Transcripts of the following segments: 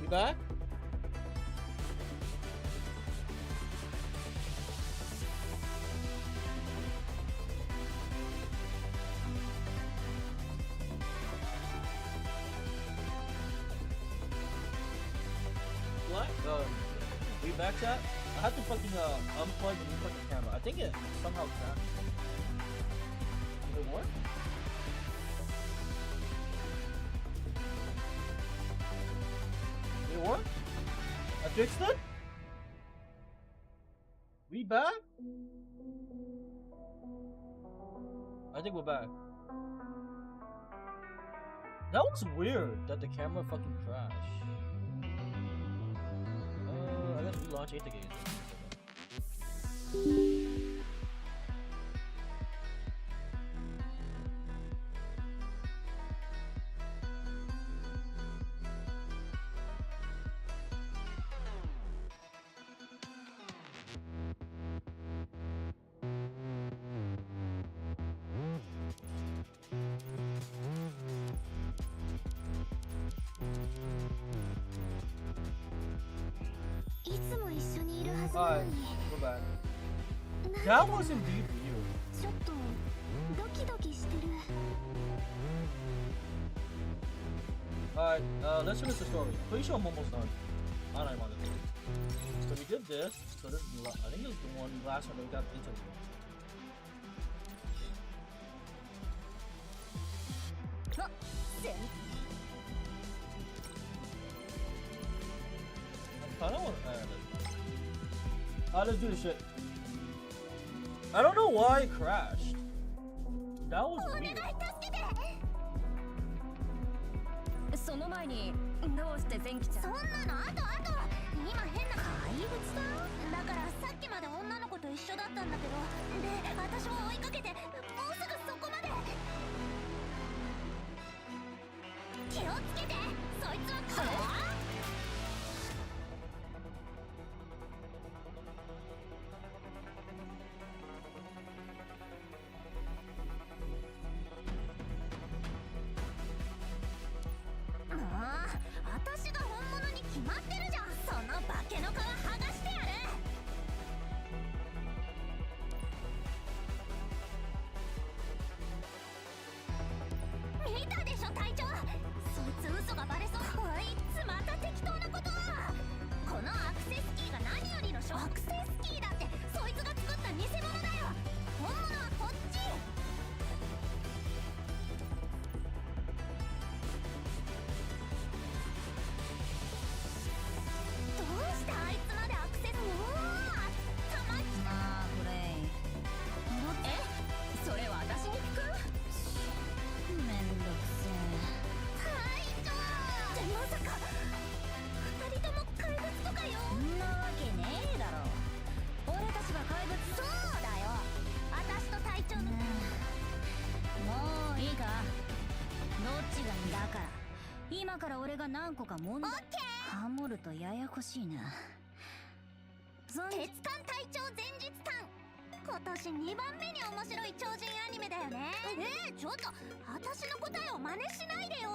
back? What? We back chat? I have to fucking unplug and replug the camera. I think it somehow crashed. Did it work? Did it work? I fixed it? We back? I think we're back. That was weird that the camera fucking crashed. I gotta relaunch 8 again. Alright, we're back. That was indeed weird. Alright, let's finish the story. Pretty sure I'm almost done. So we did this. So this is, I think this is the one last one that we got into. I don't want to. Let's do this shit. I don't know why it crashed. That was weird. その前にどうして前期ちゃんそんなのあと今変な怪物だからさっきまで女の子と一緒だったんだけどで私も追いかけてもうすぐそこまで気をつけてそいつは怖い 今から俺が何個か問題ハモるとややこしいな鉄管隊長前日譚今年2番目に面白い超人アニメだよねちょっと私の答えを真似しないでよ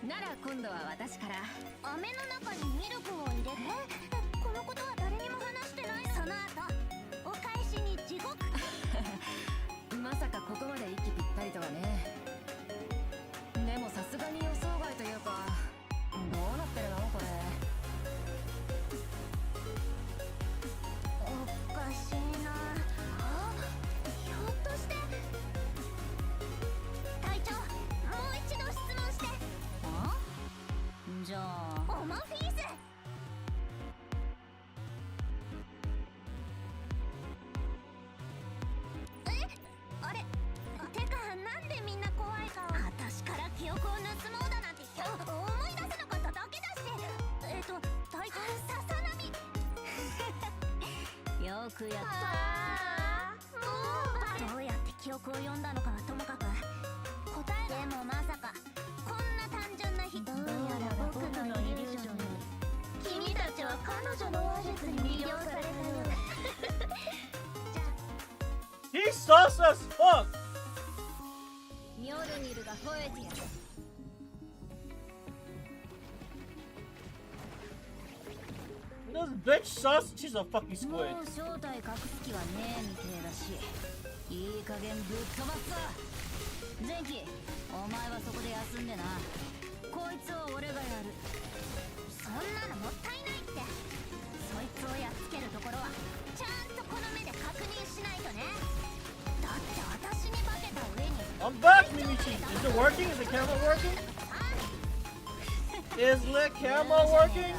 なら今度は私から飴の中にミルクを入れてこのことは誰にも話してないその後お返しに地獄まさかここまで息ぴったりとはねでもさすがに予想外というかどうなってるのこれおかしいなひょっとして隊長もう一度質問してじゃあオマフィーズあれてかなんでみんな怖い顔私から記憶を盗もうだなんて思い出せなかっただけだし隊長ささなみよくやったどうやって記憶を読んだのかはともかく答えでもまさかこんな単純な人どうやら僕のイリュージョンに君たちは彼女の話術に魅了されたよHe's sus as fuck! ミョルニルが吠えてやる。This bitch sus. She's a fucking squid. もう正体隠す気はねえみてえだし、いい加減ぶっ飛ばすぞ。前期、お前はそこで休んでな。こいつを俺がやる。そんなのもったいないって。そいつをやっつけるところはちゃんとこの目で確認しないとね。だって私に化けた上に。I'm back, Mimichi. Is it working? Is the camera working? Is the camera working?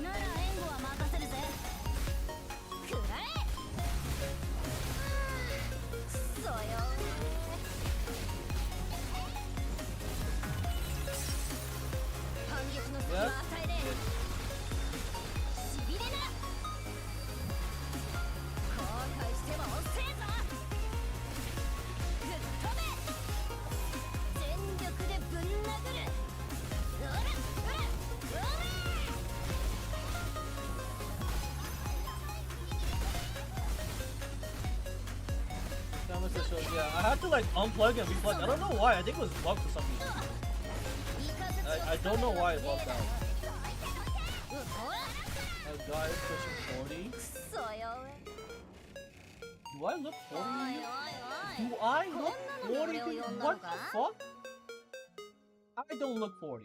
なら援護は任せるぜ。くらえ。くそよ。反撃の隙は与えねえ。しびれな。後悔しては遅えぞ。ぶっ飛べ。全力でぶん殴る。うらうらうら。Yeah, I had to like unplug and replug. I don't know why. I think it was bugged for some reason. I don't know why it bugged out. A guy is pushing 40. Do I look 40 to you? Do I look 40 to you? What the fuck? I don't look 40.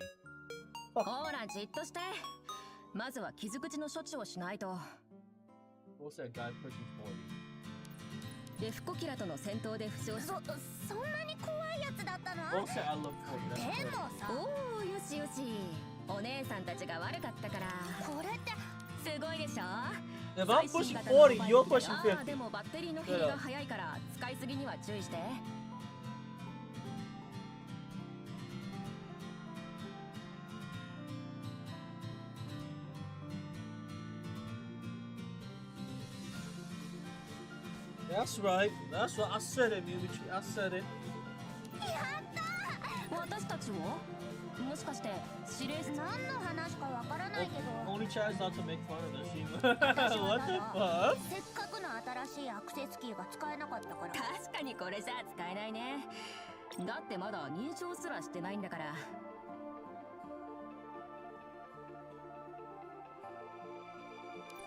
ほらじっとして。まずは傷口の処置をしないと。We'll say a guy pushing 40. レフコキラとの戦闘で負傷し。そんなに怖いやつだったの？ We'll say I look 40. でもさ。おお、よしよし。お姉さんたちが悪かったから。これってすごいでしょ。If I'm pushing 40, you're pushing 50. でもバッテリーの減りが早いから使いすぎには注意して。That's right. That's right. I said it, Mimichi. I said it. やったー。私たちを？もしかして指令室？何の話かわからないけど。Only tries not to make fun of the team. What the fuck? せっかくの新しいアクセスキーが使えなかったから。確かにこれじゃ使えないね。だってまだ認証すらしてないんだから。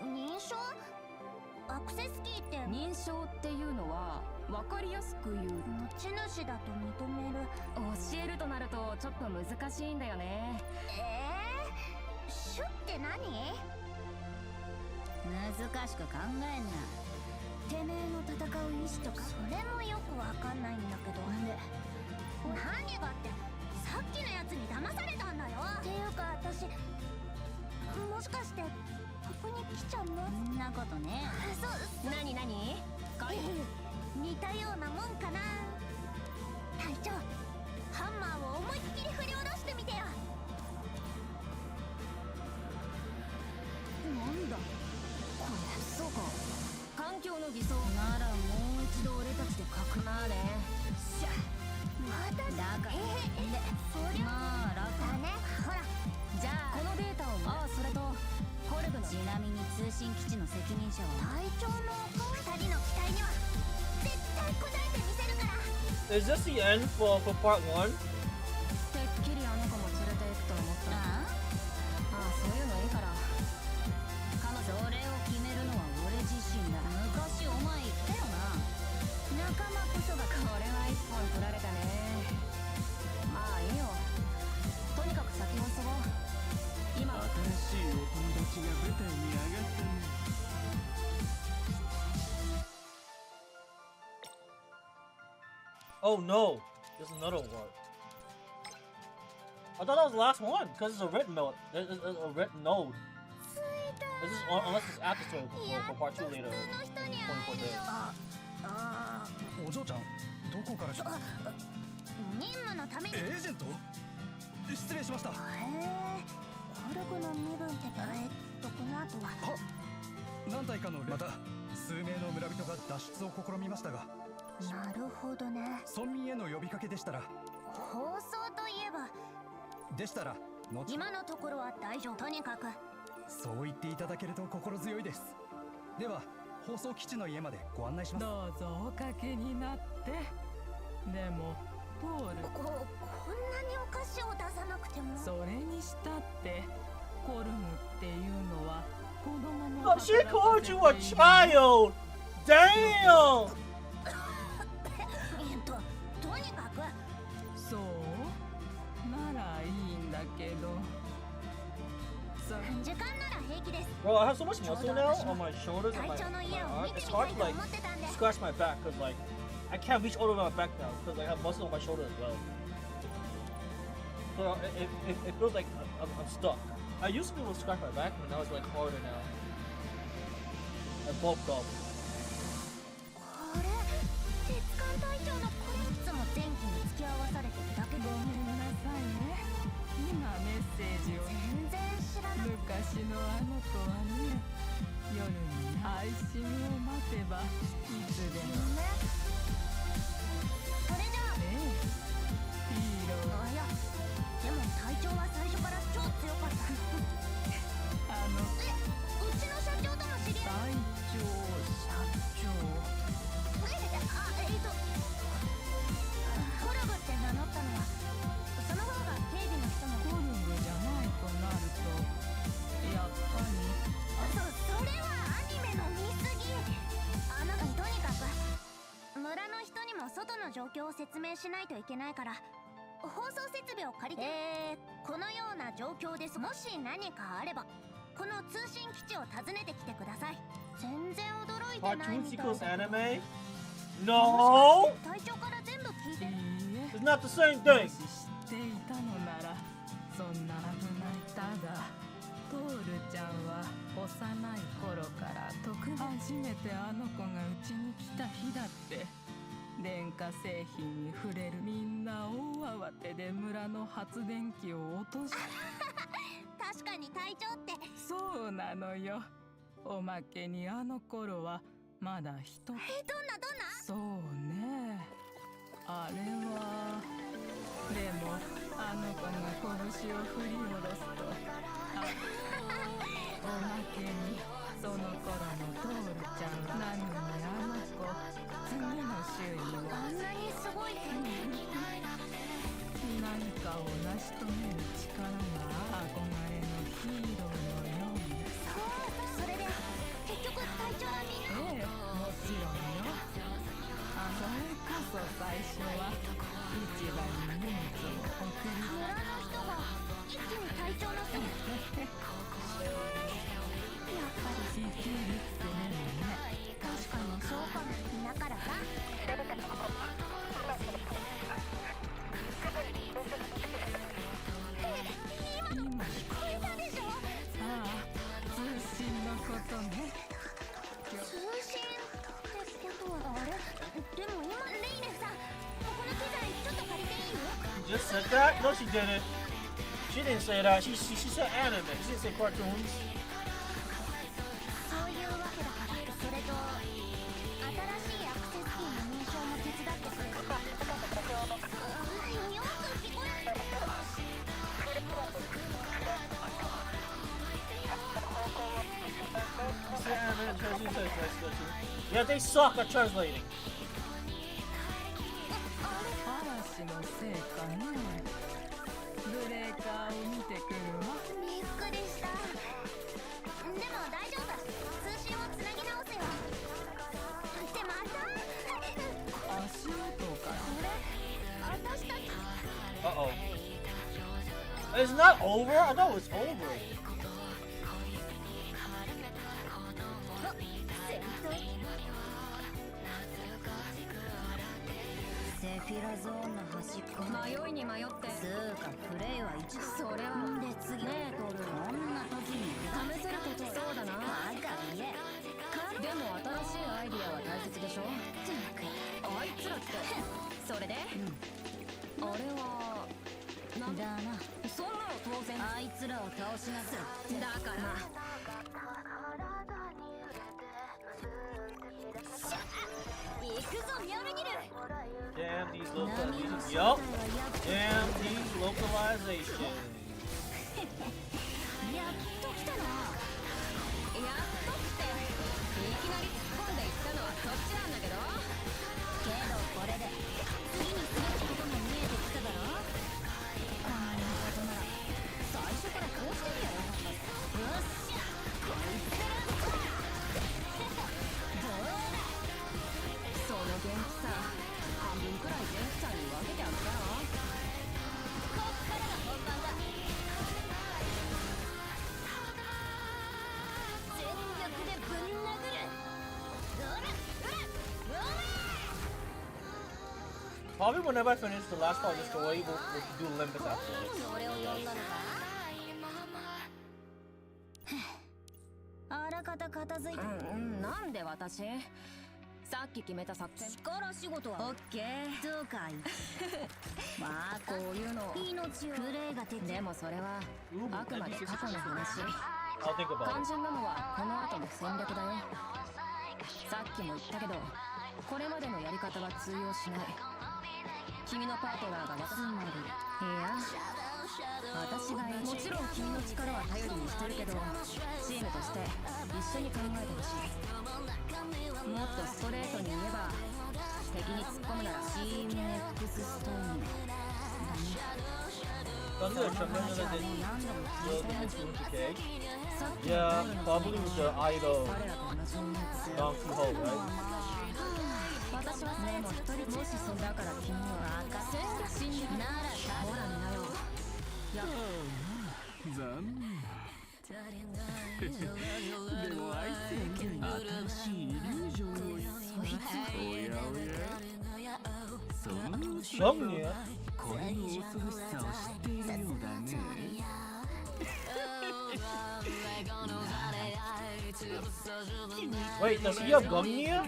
認証？アクセスキーって認証っていうのは分かりやすく言う持ち主だと認める。教えるとなるとちょっと難しいんだよね。シュって何？難しく考えんな。てめえの戦う意志とかそれもよくわかんないんだけど。で何がってさっきのやつに騙されたんだよ。っていうか私もしかしてここに来ちゃうの？そんなことね。何似たようなもんかな。隊長、ハンマーを思いっきり振り下ろしてみてよ。なんだこれ。そうか、環境の偽装ならもう一度俺たちで書くな。ねしゃまただからそりゃまあ楽だね。ほらじゃあこのデータをそれとコルグのちなみに通信基地の責任者は隊長の2人の期待には絶対応えてみせるから。 Is this the end for part 1? てっきりあの子も連れて行くと思った。そういうのいいから。彼女、それを決めるのは俺自身だ。昔お前言ったよな。仲間こそが。これは一本取られたね。まあいいよ。とにかく先を急ごう。今新しいお友達が舞台に上がったね。Oh no, there's another one. I thought that was the last one because it's a written note. It's a written node. This is unless it's after story for part 2 later. 24 days. お嬢ちゃん、どこから来た？任務のために。エージェント？失礼しました。コルグの身分ってこの後は？何体かのまた数名の村人が脱出を試みましたが。なるほどね。村民への呼びかけでしたら。放送といえば。でしたら今のところは大丈夫。とにかくそう言っていただけると心強いです。では放送基地の家までご案内します。どうぞおかけになって。でも通る。こんなにお菓子を出さなくても。それにしたってコルムっていうのは子供も Oh, she called you a child! Damn! とにかく。そうならいいんだけど。時間なら平気です。 Bro, I have so much muscle now on my shoulders and my 体調の家を arm. 見て It's みた hard い to と like 思ってたんで。 scratch my back because like I can't reach all the way my back now because I have muscle on my shoulder as well. So it feels like I'm stuck. I used to be able to scratch my back, but now it's like harder now. I bulked up. あれ、鉄管隊長のこれいつも電気に付き合わされてるだけで。ごめんなさいね。今メッセージを。全然知らなくて。昔のあの子はね、夜に配信を待てばいつでも。それじゃあ。ヒーロー。いや、でも隊長は最初から超強かった。うちの社長との知り合い。隊長。コルグって名乗ったのは、その方が警備の人も。コルグじゃないとなると、やっぱり。それはアニメの見過ぎ。とにかく村の人にも外の状況を説明しないといけないから、放送設備を借りて。このような状況です。もし何かあればこの通信基地を訪ねてきてください。全然驚いてないみ Cartoons たい equals だ。 anime? No! 隊長から全部聞いてる。いいえ。 It's not the same も thing! し知っていたのなら、そんな危ない。ただトールちゃんは幼い頃から初めてあの子がうちに来た日だって。電化製品に触れる。みんな大慌てで村の発電機を落とし。確かに隊長って。そうなのよ。おまけにあの頃はまだ人。どんなそうね。あれは。でもあの子が拳を振り下ろすと、おまけにその頃のトールちゃん。なのにあの子次の週にはあんなにすごい天気。何かを成し遂げる力が憧れのヒーローのように。それで結局隊長はみんな。ええ、もちろんよ。それこそ最初は市場に荷物を送り。村の人が一気に隊長のせい。やっぱり生きるってね。確かにそうかも。だからさ。今聞こえたでしょ。ああ、通信のことね。通信ってことはあれ。でも今レイネさん、ここの機材ちょっと借りていいの？ Just said that? No, she didn't. She didn't say that. She said anime. She didn't say cartoons. そういうわけだから。それと新しいアクセスキーの認証も手伝ってくれる。よく聞こえる。Yeah, they suck at translating. 嵐のせいかね。ブレーカーを見てくるわ。びっくりした。でも大丈夫。通信をつなぎ直すよ。ってまた足音か。私たち。Uh-oh. It's not over? I thought it was over. セフィラゾーンの端っこ。迷いに迷ってつうかプレイは一度。それはで次。ねえトール、こんな時に試せることそうだな。バカ言え。でも新しいアイディアは大切でしょ。あいつらってそれで、あれはなんだな。そんなの当然。あいつらを倒しなさい。だから行くぞミョルニル。 Damn these localizations. Yup. Damn these localizations. やっと来たな。やっとっていきなり突っ込んでいったのはそっちなんだけど。けどこれで次にすべきことも見え Probably whenever I finish the last part of the story, we'll do Olympus afterwards. 俺を呼んだのかあらかた片付いてなんで私さっき決めた作戦力仕事はオッケーどうかいまあこういうの命をプレーができでもそれはあくまで過去の話 I'll think about 肝 it. 心なのはこの後の戦略だよさっきも言ったけどこれまでのやり方は通用しない君のパートナーがつまりいや私がもちろん君の力は頼りにしてるけどチームとして一緒に考えてほしいもっとストレートに言えば敵に突っ込むならチーム X ストーンだね Don't do it, remember that they build the influence, Yeah, probably with the idol Donkey Hole, right? 私はねもう一人もしそだから君は戦略ならほら見なよや残念でもあいつ新しいイリュージョンをおやおやその Somnia? これの恐ろしさを知っているようだね Wait, does he have Gumnia?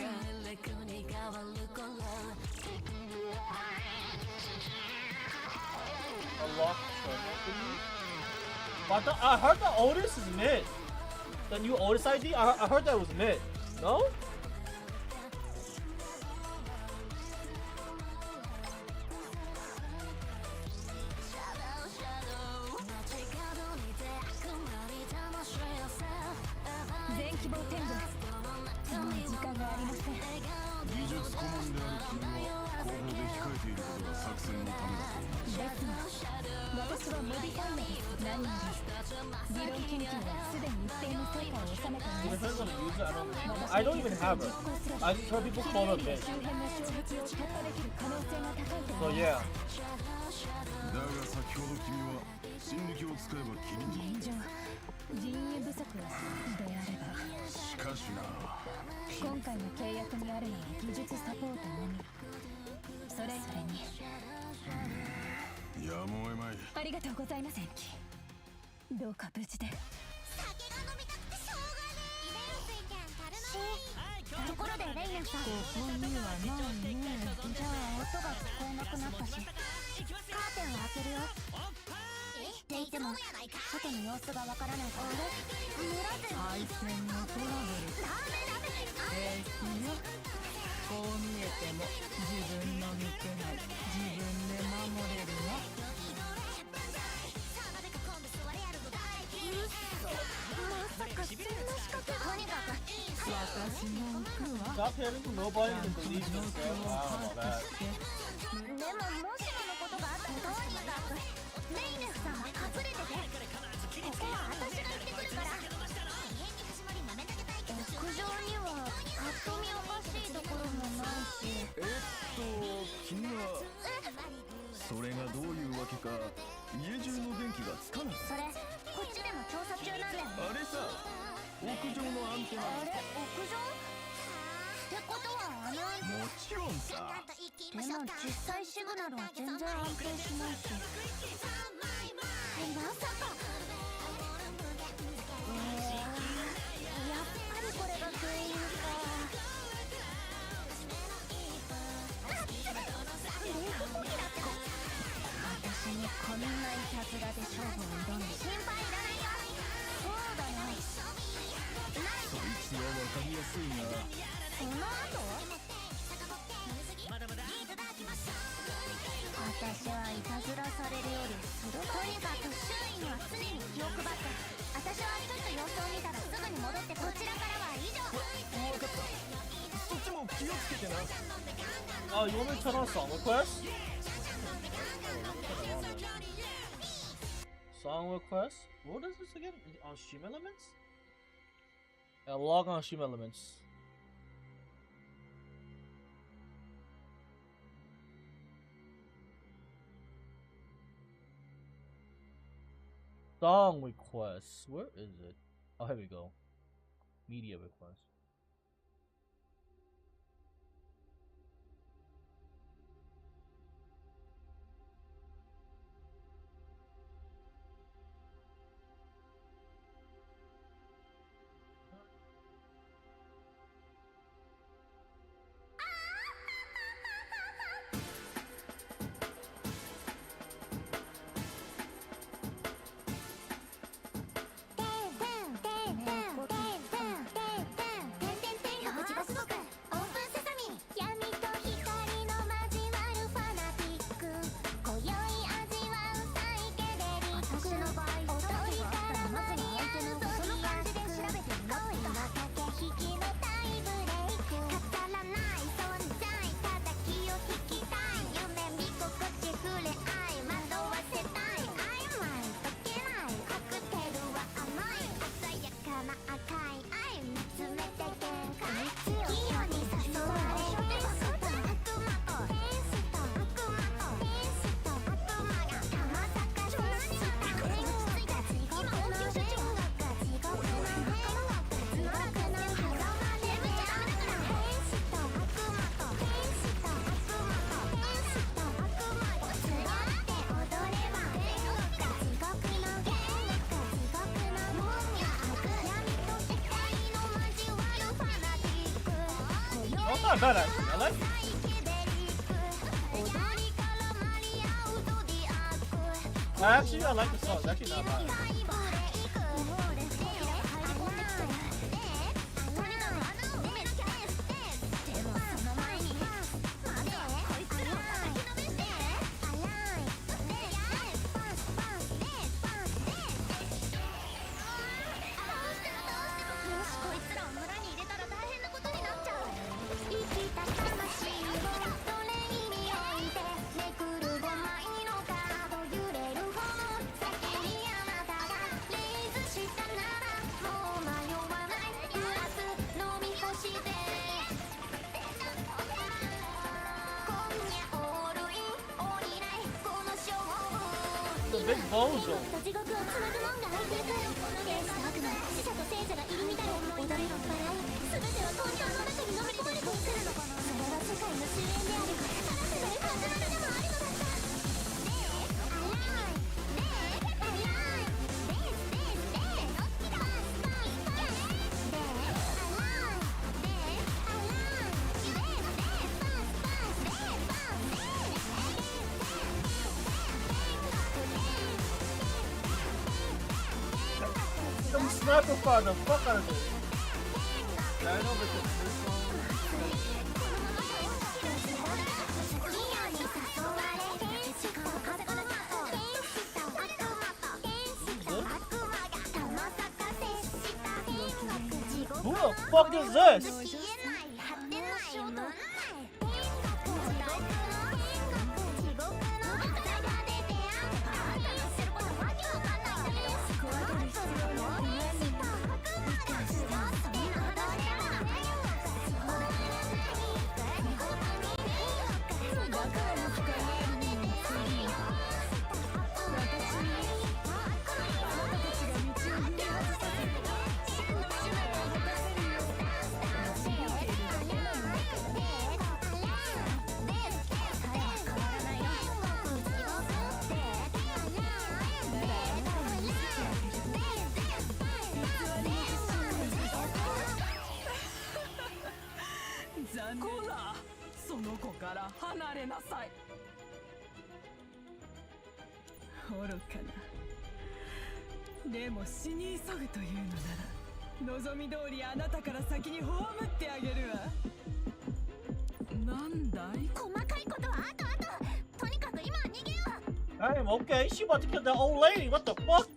But I heard that Otis is mid. The new Otis ID? I heard that was mid. No? I don't even have her. I just heard people call her bitch. So yeah. だが先ほど君は進撃を使えば君に人員不足であればしかしな今回の契約にあるのは技術サポートのみそれにやむを得まいありがとうございます延期どうか無事で酒が飲みたくてしょうがねえところでレイナさんここにはないねじゃあ音が聞こえなくなったしカーテンを開けるよって言っても外の様子がわからないから配線のトラブル平気よこう見えても自分の見てない自分で守れるわまさかそんな仕掛けとにかく私も行くわ Stop hitting nobody can believe this girl. Wow, about that. でももしものことがあったらとにかくレイネフさんは隠れててここは私が行ってくるから屋上にはパッと見おかしいところもないし君はそれがどういうわけか家中の電気がつかないそれこっちでも調査中なんだよあれさ屋上のアンテナあれ屋上ってことはもちろんさでも実際シグナルは全然安定しないしまさかやっぱりこれが原因か私にこんないたずらで勝負を挑んで心配いらないよそうだよそいつは分かりやすいなその後私はいたずらされるよりとにかく周囲には常に気を配って私はちょっと様子を見たらすぐに戻ってこちらからは以上分かったそっちも気をつけてな Oh, you want me to turn on song requests? Song requests? What is this again? On Stream Elements? Yeah, log on Stream Elements. Song requests. Where is it? Oh, here we go. Media requests. Oh, it's not bad actually. I like it. Actually, I like the song. It's actually not bad. The big bozo. でもスナイパーファーのバカだね。大丈夫です。Who the fuck is this? I am okay. She about to kill that old lady. What the fuck?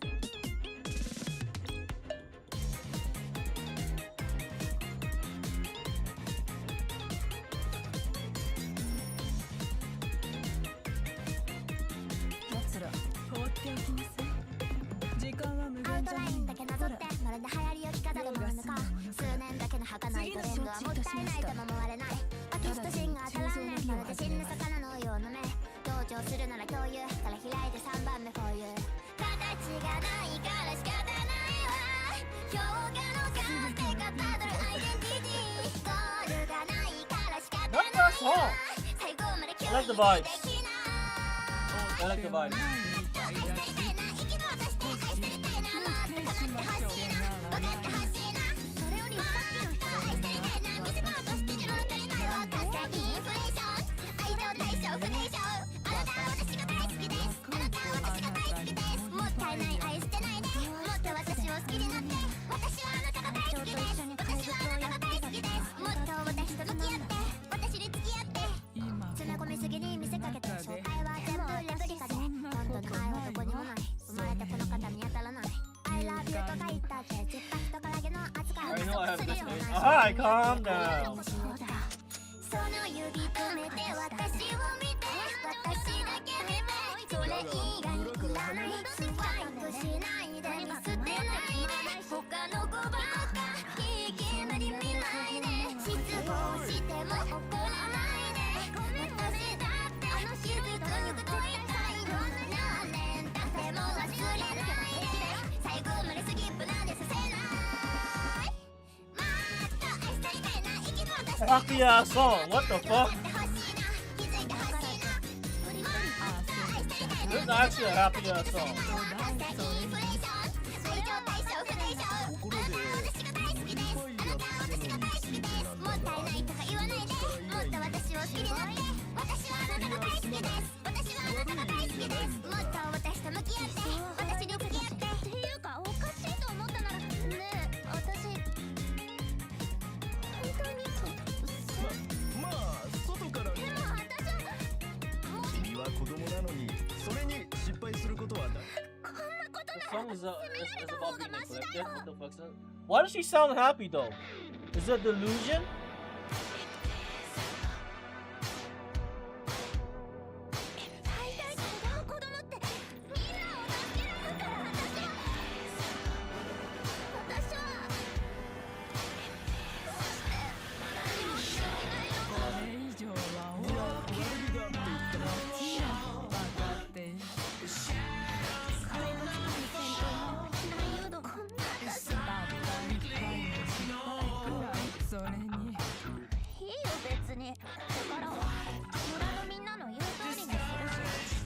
I like the vibes. I like the vibes. I know I have this name. Alright, calm down. Happy ass song, what the fuck? This is actually a happy ass song. song is about being neglected. What the fuck's that? Why does she sound happy though? Is that delusion? 会いたいと思う子供ってみんなを助けるから私はどうして何もできないのこれ以上は終わりだって言っても分かっているこれは戦闘の内容度こんな私たった一回の失敗くらいそれにいいよ別にだからは村のみんなの言う通りにするし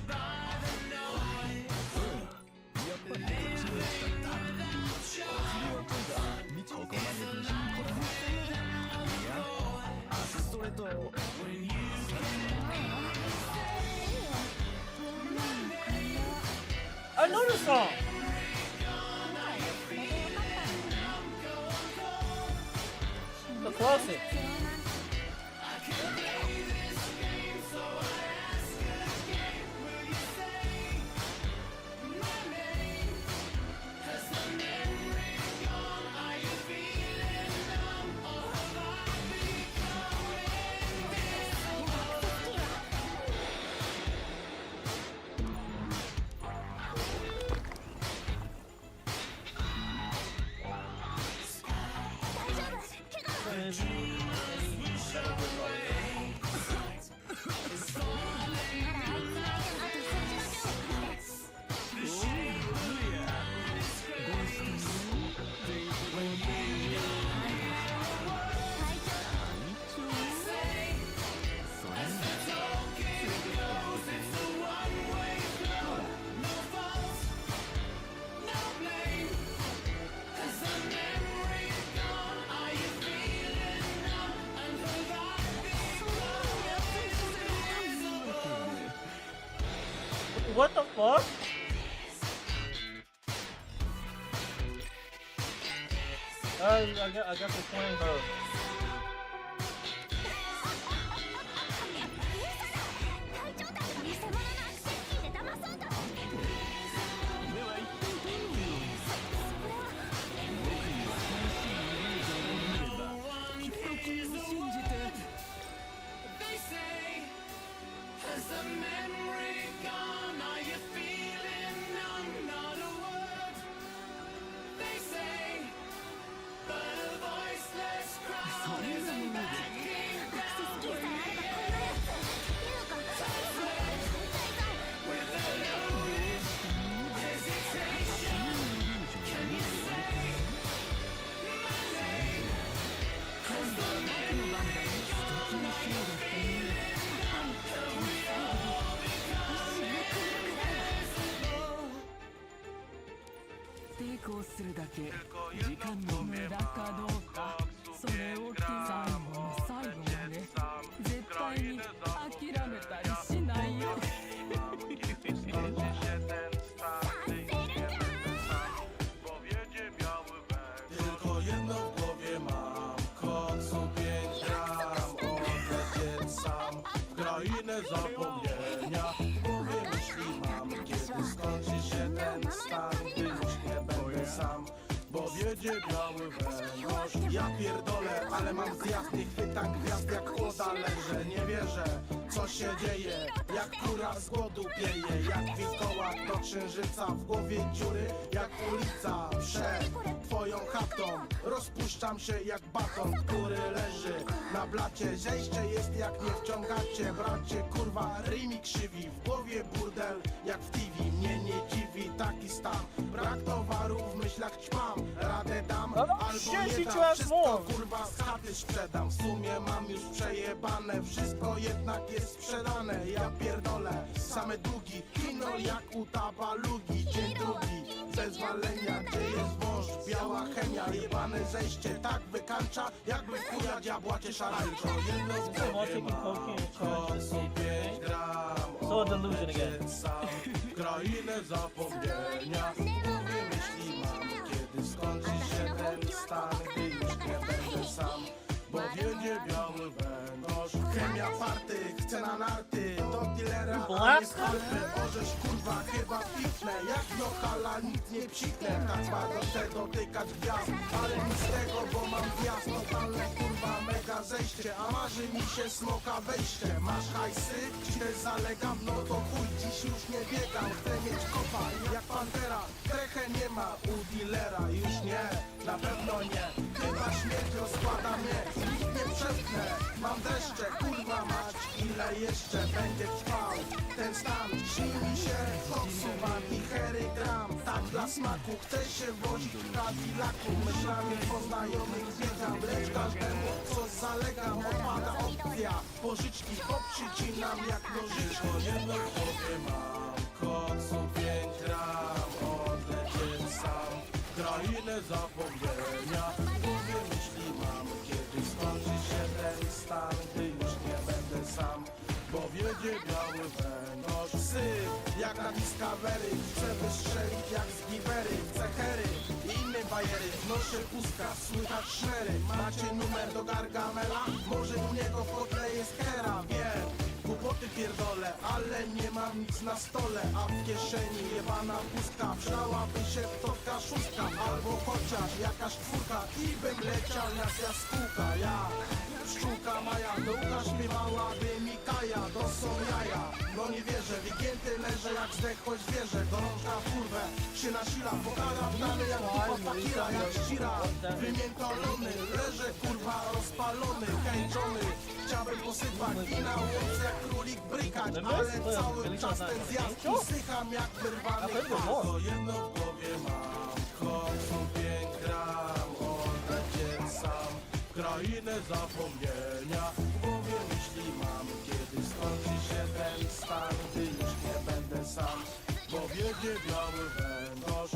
やっぱりこっちに来たんだ。次は今度はここまで無事に来た。いや、それとI know this song. The classic. What the fuck? I guess it's playing her. 隊長たちが偽物のアクセスキーで騙そうとでは言ってみてよ。僕には新しいイメージを見ればきっと君を信じて。抵抗するだけ時間の無駄かどうかそれを決め最後の最後まで絶対に諦めたりしないよ Tylko jedno w głowie mam, koksu 5 gram, odlecieć sam w krainę zapomnienia. W głowie myśli mam, kiedy skończy się ten stan, gdy już nie będę sam, bo wiedzie biały węgorz. Ja pierdolę, ale mam zjazd, nie chwytam gwiazd jak chłoda leżę. Nie wierzę, co się dzieje, jak kura z głodu pieje, jak wilkołak do księżyca, w głowie dziury jak ulica przed twoją chatą. Rozpuszczam się jak baton, który leży na blacie. Zejście jest jak nie wciągacie, bracie, kurwa, rymi krzywi. W głowie burdel jak w TV, mnie nie dziwi taki stan. Brak towaru, w myślach ćpam, radę dam albo nie dam. Wszystko kurwa z chaty sprzedam, w sumie mam już przejebane. Wszystko jednak jest sprzedane, ja pierdolę, same długi. Kino jak u tabalugi, dzień drugi, bez walenia. Gdzie jest wąż, biała chemia, jebane zejście tak wykańcza, jakby kuja diabłacie szarańczo. Jedno w głowie mam, koksu 5 gram, odlecieć sam w krainę zapomnienia. W głowie myśli mam, kiedy skończy się ten stan, gdy już nie będę sam, bo wiedzie biały węgorz. Chemia party, chce na narty, do dealera Pantera, a nie skalpel. Możesz kurwa chyba piknę, jak no hala nic nie psiknę. Tak bardzo chcę dotykać gwiazd, ale nic z tego, bo mam gwiazd. Totalne kurwa mega zejście, a marzy mi się smoka wejście. Masz hajsy? Źle zalegam, no to chuj, dziś już nie biegam. Chcę mieć kopa jak Pantera, trechę nie ma u dealera. Już nie, na pewno nie, chyba śmierć rozkłada mnie. Nikt nie przepnę, mam deszcze, kurwa mać, ile jeszcze będzie trwał ten stan. Śni mi się koksu, wichery gram, tak dla smaku. Chcę się wozić w Cadillacu, myślami po znajomych zwiedzam, lecz każdemu co zalegam, opada opcja. Pożyczki poprzycinam jak nożyczko. Jedno w głowie mam, koksu 5 gram, odlecieć sam w krainę zapomnienia. W głowie myśli mam, kiedy skończy się ten stan, gdy już nie będę sam, bo wiedzie biały węgorz. Psy, jak na Discovery, chcę wystrzelić jak z Givery. Chcę hery i inne bajery, noszę pustka, słychać szmery. Macie numer do Gargamela? Może u niego w kotle jest hera, wiem. Głupoty pierdolę, ale nie mam nic na stole, a w kieszeni jebana pustka. Wrzałaby się w totka szóstka, albo chociaż jakaś czwórka i bym leciał jak jaskółka. Ja, pszczółka Maja, do ucha śpiewałaby Mikaja, to są jaja. No nie wierzę, wygięty leżę jak zdechłe zwierzę. Gorączka w kurwę się nasila, pokadam dane jak kupa fakira, jak ścira. Wymiętolony, leżę kurwa rozpalony, chęczony. Chciałbym posypać i na łące jak królik brykać, ale cały czas ten zjazd usycham jak wyrwany pas. To jedno w głowie mam, koksu 5 gram, odlecieć sam w krainę zapomnienia. W głowie myśli mam, kiedy skończy się ten stan, gdy już nie będę sam, bo wiedzie biały węgorz.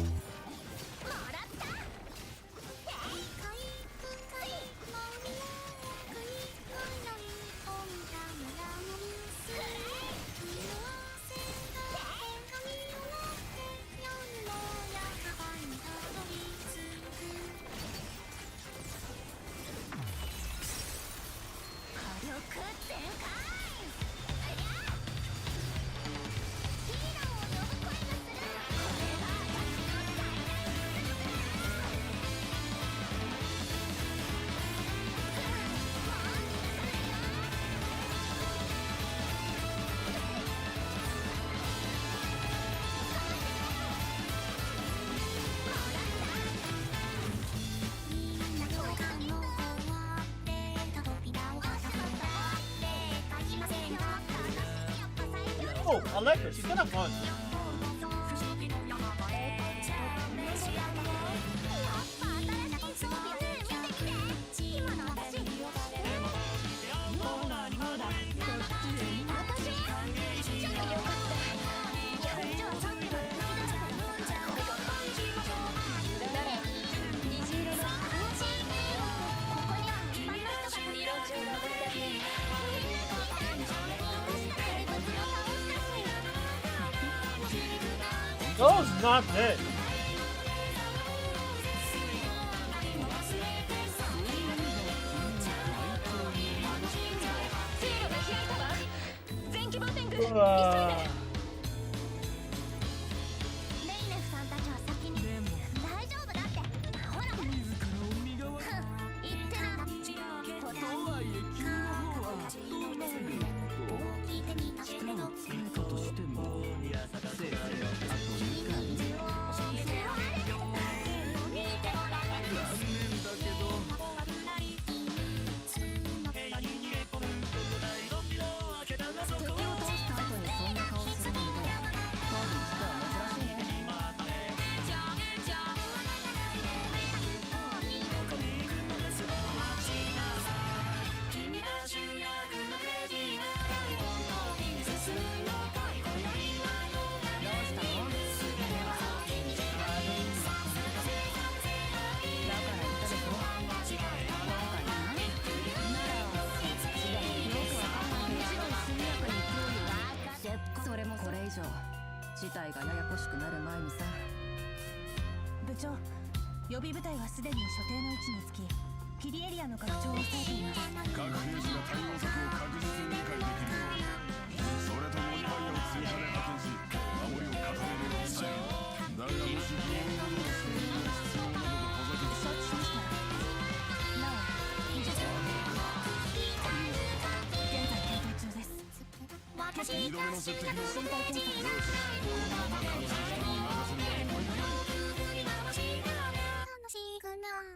Oh, I like her. She's kind of fun. Those not dead.事態がややこしくなる前にさ。部長、予備部隊はすでに所定の位置につき、キリエリアの拡張を抑えています。各兵士が対応策を確実に理解できるように、それとモニバイア2度目の接敵の身体検査よし完成したに任せるわけにはいかない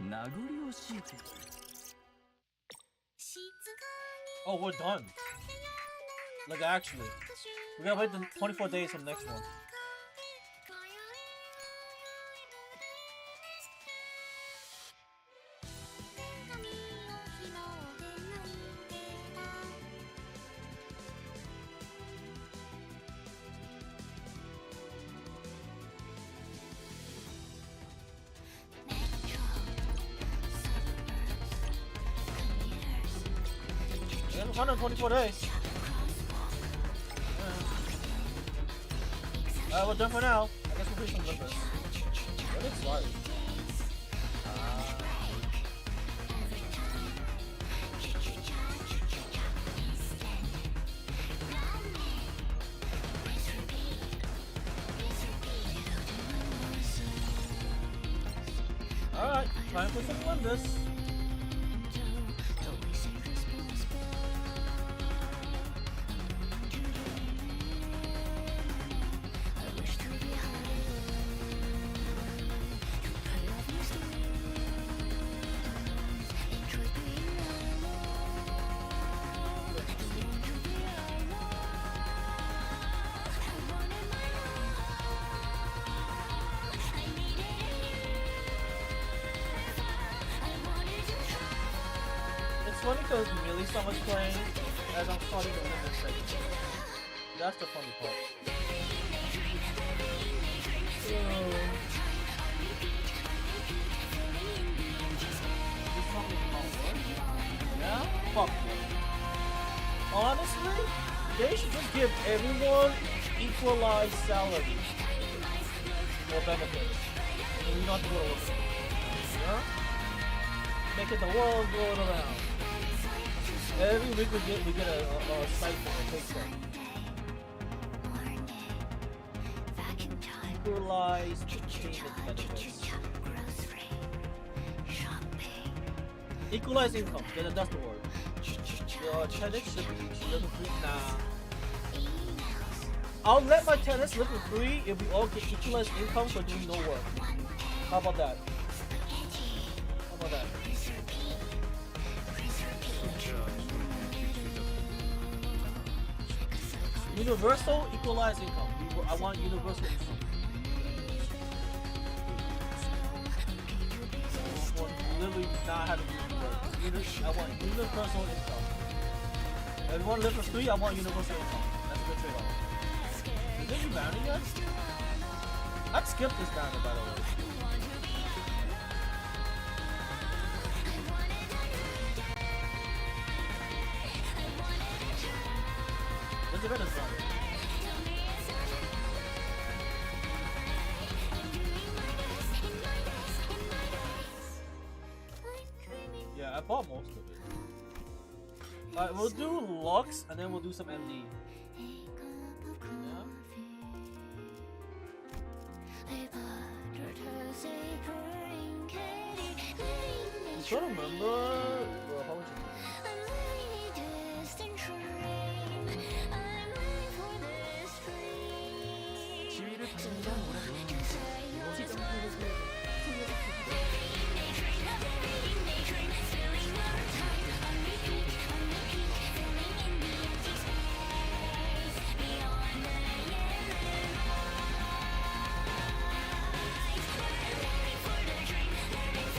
殴りを強いて Oh, we're done. Like actually, we gotta wait the 24 days for the next one. Yeah, 124 days. We're done for now. I guess we'll do some limits. What is life? Alright, time for some limits. It's funny because Millie was playing as I'm starting to limit section. That's the funny part. This song is called what? Yeah? Fuck yeah. Honestly, they should just give everyone equalized salary or benefits. And you don't have to go to work. Yeah? Making the world go around. Every week we get a stipend, a paycheck. Equalized payment benefits. Equalized income. That's the word. Your tenants should be living free. Nah. I'll let my tenants live for free if we all get equalized income for doing no work. How about that? How about that? Universal equalized income. I want universal income. I want literally not having to work. I want universal income. If you want to live for free, I want universal income. That's a good trade-off. Is this banner yet? I'd skip this banner, by the way. There's a better song. Yeah, I bought most of it. Alright, we'll do Lux and then we'll do some MD. Yeah? You trying to remember how much 지휘를 받습니다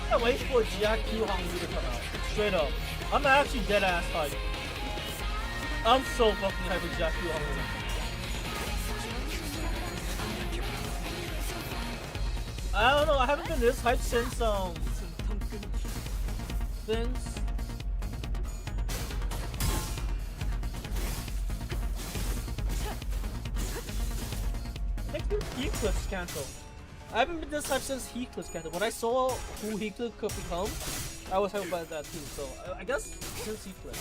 I wait for GIQ Hangzhou to come out. Straight up. I'm actually dead ass hyped. I'm so fucking hyped with GIQ Hangzhou. I don't know, I haven't been this hyped since Heathcliff's cancel. I haven't been this hype since Heathcliff's cancel. When I saw who Heathcliff could become, I was hyped about that too. So I guess since Heathcliff.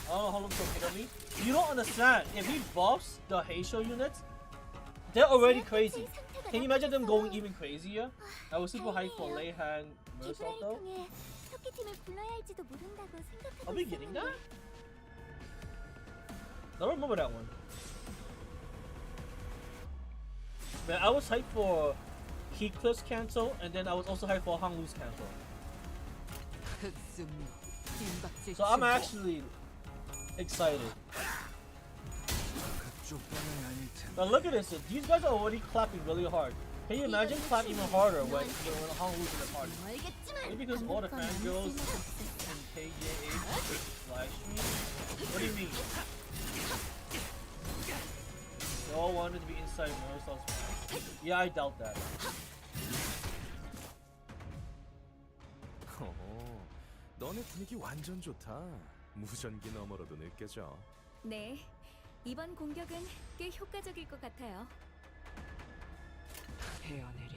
I don't know how long it's gonna take me. You don't understand. If he buffs the Heisho units, they're already crazy. Can you imagine them going even crazier? I was super hyped for Leihan Murasol though. Are we getting that? I don't remember that one. Man, I was hyped for Heathcliff's cancel, and then I was also hyped for Hanglu's cancel. So I'm actually excited. But look at this, these guys are already clapping really hard. Can you imagine clap even harder when Hanglu's in the party? Maybe because all the fangirls in KJA live stream? What do you mean? They all wanted to be inside Murasol's fans. Yeah, I doubt that. 너네 분위기 완전 좋다. 무전기 너머로도 느껴져. 네, 이번 공격은 꽤 효과적일 것 같아요. 헤어내리.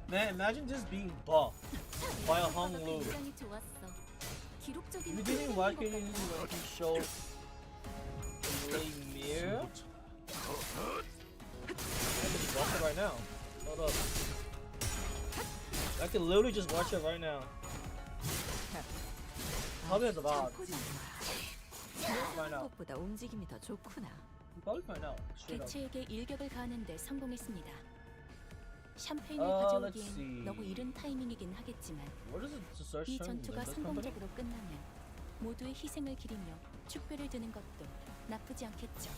Man, imagine just being buffed by a Hanglu. You didn't watch it when he showed Lemire? I can just watch it right now. Hold up. I can literally just watch it right now. Probably has a VOD. Find out. 움직임이 더 좋구나. Probably find out. Straight up. 개체에게 일격을 가하는데 성공했습니다. 샴페인을 let's 가져오기엔 see. 너무 이른 타이밍이긴 하겠지만 What is it? The search 이 term? 전투가 Windows company? 성공적으로 끝나면 모두의 희생을 기리며 축배를 드는 것도 나쁘지 않겠죠.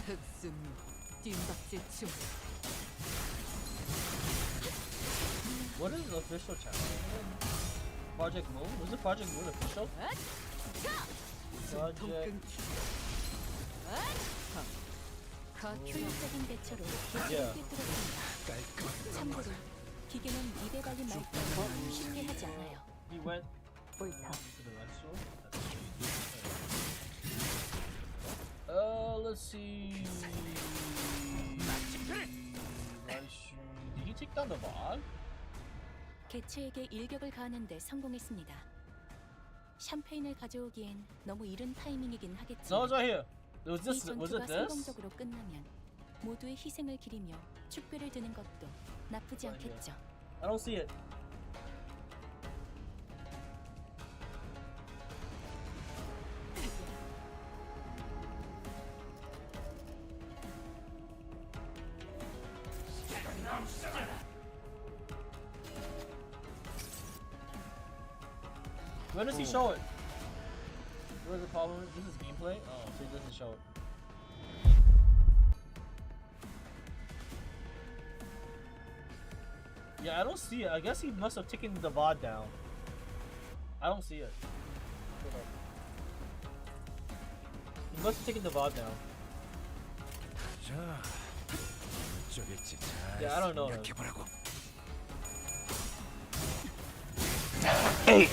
흑승 뜀박질 중. What is the official channel? Project Moon? Was it Project Moon official? Project... 효율적인 대처로 Yeah. 개체를 꿰뚫었습니다. 참고로 기계는 입에 발린 말도 쉽게 하지 않아요. He went to the restroom. Let's see. Did he take down the VOD? 개체에게 일격을 가하는데 성공했습니다. 샴페인을 가져오기엔 너무 이른 타이밍이긴 No, it's 하겠지만 right here. Was 이 this? Was 전투가 it this? 성공적으로 끝나면 모두의 희생을 기리며 축배를 드는 것도 나쁘지 Right here. 않겠죠. I don't see it. Where does he show it? Where's the problem? This is gameplay? Oh, so he doesn't show it. Yeah, I don't see it. I guess he must have taken the VOD down. I don't see it. Hold up. He must have taken the VOD down. 자, 저겠지. Yeah, I don't know. 생각해보라고. Hey,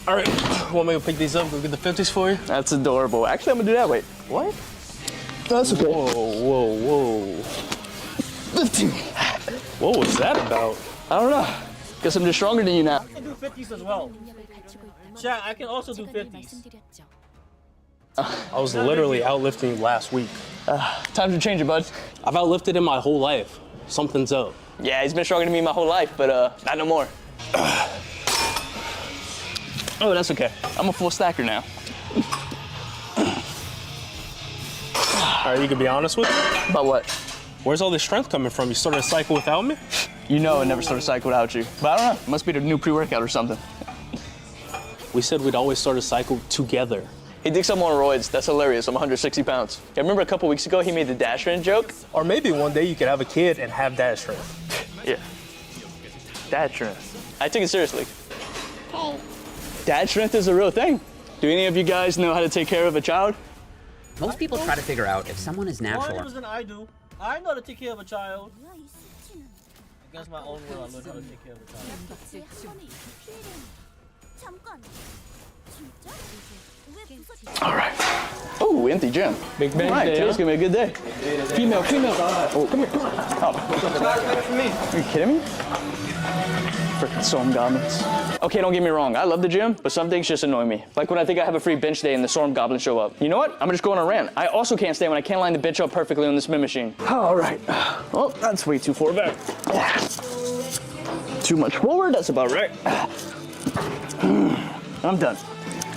all right. Want me to pick these up? Go get the 50s for you? That's adorable. Actually, I'm gonna do that. Wait, what? That's okay. Whoa. 15. What was that about? I don't know. Guess I'm just stronger than you now. I can do 50s as well. 능력을 갖추고 있다면 Chat, I can also do 제가 늘 50s. 말씀드렸죠. I was literally outlifting you last week. Time to change it, bud. I've outlifted him my whole life. Something's up. Yeah, he's been stronger than me my whole life, but not no more. Oh, that's okay. I'm a full stacker now. All right, you can be honest with me. About what? Where's all this strength coming from? You started a cycle without me? You know I never started a cycle without you. But I don't know. Must be the new pre-workout or something. We said we'd always start a cycle together. He thinks I'm on roids. That's hilarious. I'm 160 pounds. Yeah, remember a couple weeks ago he made the dash strength joke? Or maybe one day you could have a kid and have that strength. Yeah. Dad strength. I took it seriously. Dad strength is a real thing. Do any of you guys know how to take care of a child? Most people try to figure out if someone is natural or 100% I do. I know how to take care of a child. Against my own will, I learned how to take care of the time. 잠깐. 진짜? 왜 부서져? All right. Oh, empty gym. Big bench All right, day, today's huh? gonna be a good day. Female. Oh, come here. Oh. Are you kidding me? Freaking Storm Goblins. Okay, don't get me wrong. I love the gym, but some things just annoy me. Like when I think I have a free bench day and the Storm Goblins show up. You know what? I'm gonna just go on a rant. I also can't stand when I can't line the bench up perfectly on the Smith machine. All right. Well, that's way too far back. Too much forward? That's about right. I'm done.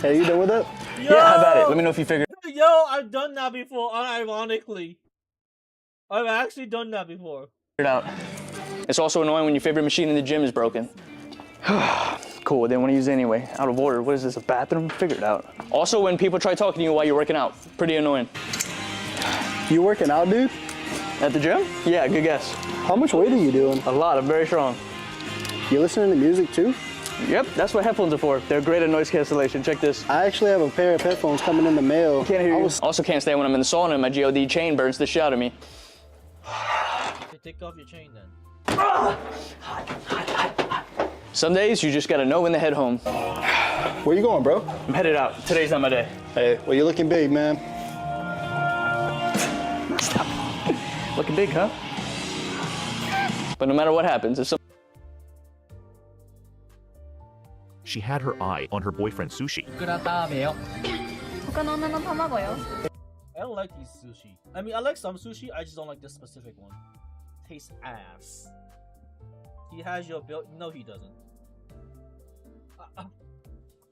Hey, you done with that? Yo! Yeah, have at it. Let me know if you figured Yo, I've done that before, unironically. I've actually done that before. it out. It's also annoying when your favorite machine in the gym is broken. Cool, they don't want to use it anyway. Out of order. What is this, a bathroom? Figure it out. Also, when people try talking to you while you're working out. Pretty annoying. You working out, dude? At the gym? Yeah, good guess. How much weight are you doing? A lot, I'm very strong. You listening to music too? Yep, that's what headphones are for. They're great at noise cancellation. Check this. I actually have a pair of headphones coming in the mail. Can't hear you. Also can't stand when I'm in the sauna and my GOD chain burns the shit out of me. Okay, take off your chain then. Some days you just gotta know when to head home. Where you going, bro? I'm headed out. Today's not my day. Hey, well, you're looking big, man. Stop. Looking big, huh? But no matter what happens, if some She had her eye on her boyfriend Sushi. いくら食べよ他の女の卵よ。 I don't like these sushi. I mean, I like some sushi, I just don't like this specific one. Tastes ass. He has your build. No, he doesn't.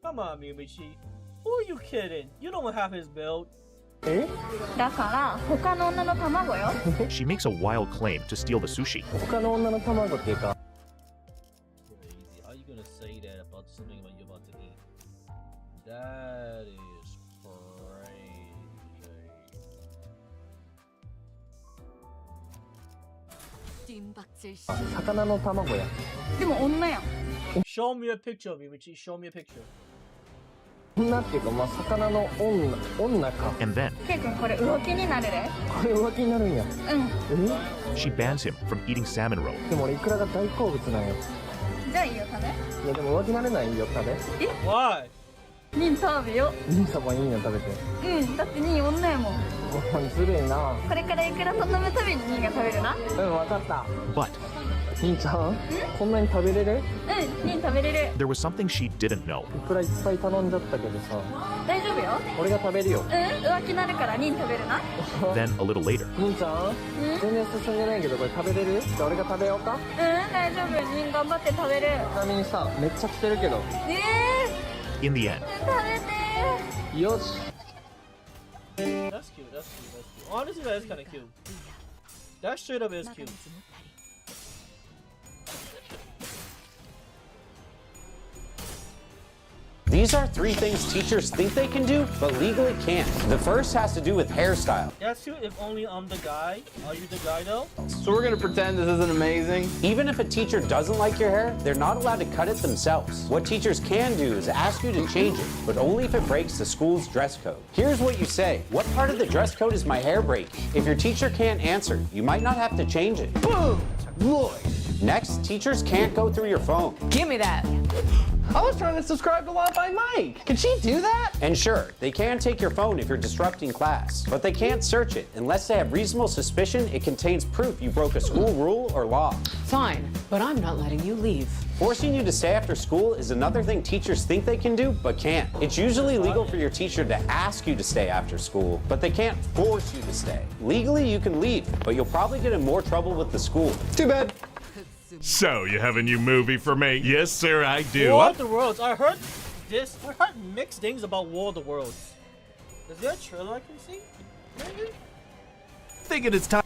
Come on, Mimichi. Who are you kidding? You don't have his build. だから他の女の卵よ。 She makes a wild claim to steal the sushi. 他の女の卵っていうか。 Crazy. How are you gonna say that about something that you're about to eat? That is crazy. 魚の卵や。でも女やん。 Show me a picture, Mimichi. Show me a picture. 女っていうか、まあ、魚の女か。 And then ケイ君これ浮気になるで。これ浮気になるんや。うん。 she bans him from eating salmon roe. でも俺イクラが大好物なんよ。じゃあいいよ食べ。いやでも浮気になれないよ、食べ。 Why? ニン食べよ。兄さんもいいんや、食べて。うん。だってニン女やもん。ずるいな。これからいくらと飲むたびにニンが食べるな。うん、わかった。 But 兄ちゃん、こんなに食べれる？うん。ニン食べれる。 there was something she didn't know. いくらいっぱい頼んじゃったけどさ。大丈夫よ。俺が食べるよ。うん。浮気になるからニン食べるな。 Then a little later, 兄ちゃん、全然進んでないけどこれ食べれる？じゃあ俺が食べようか？うん。大丈夫。ニン頑張って食べる。ちなみにさ、めっちゃ来てるけど。 in the end, 食べて。よし。 That's cute. That's cute. That's cute. Honestly, that is kind of cute. That straight up is cute. These are 3 things teachers think they can do, but legally can't. The first has to do with hairstyle. That's cute if only I'm the guy. Are you the guy though? So we're gonna pretend this isn't amazing. Even if a teacher doesn't like your hair, they're not allowed to cut it themselves. What teachers can do is ask you to change it, but only if it breaks the school's dress code. Here's what you say. What part of the dress code is my hair breaking? If your teacher can't answer, you might not have to change it. Boom! Lloyd! Next, teachers can't go through your phone. Give me that. I was trying to subscribe to Wi-Fi Mike. Can she do that? And sure, they can take your phone if you're disrupting class, but they can't search it unless they have reasonable suspicion it contains proof you broke a school rule or law. Fine, but I'm not letting you leave. Forcing you to stay after school is another thing teachers think they can do, but can't. It's usually legal for your teacher to ask you to stay after school, but they can't force you to stay. Legally, you can leave, but you'll probably get in more trouble with the school. Too bad. So, you have a new movie for me? Yes, sir, I do. War of the Worlds. I heard mixed things about War of the Worlds. Is there a trailer I can see? Maybe? Thinking it's time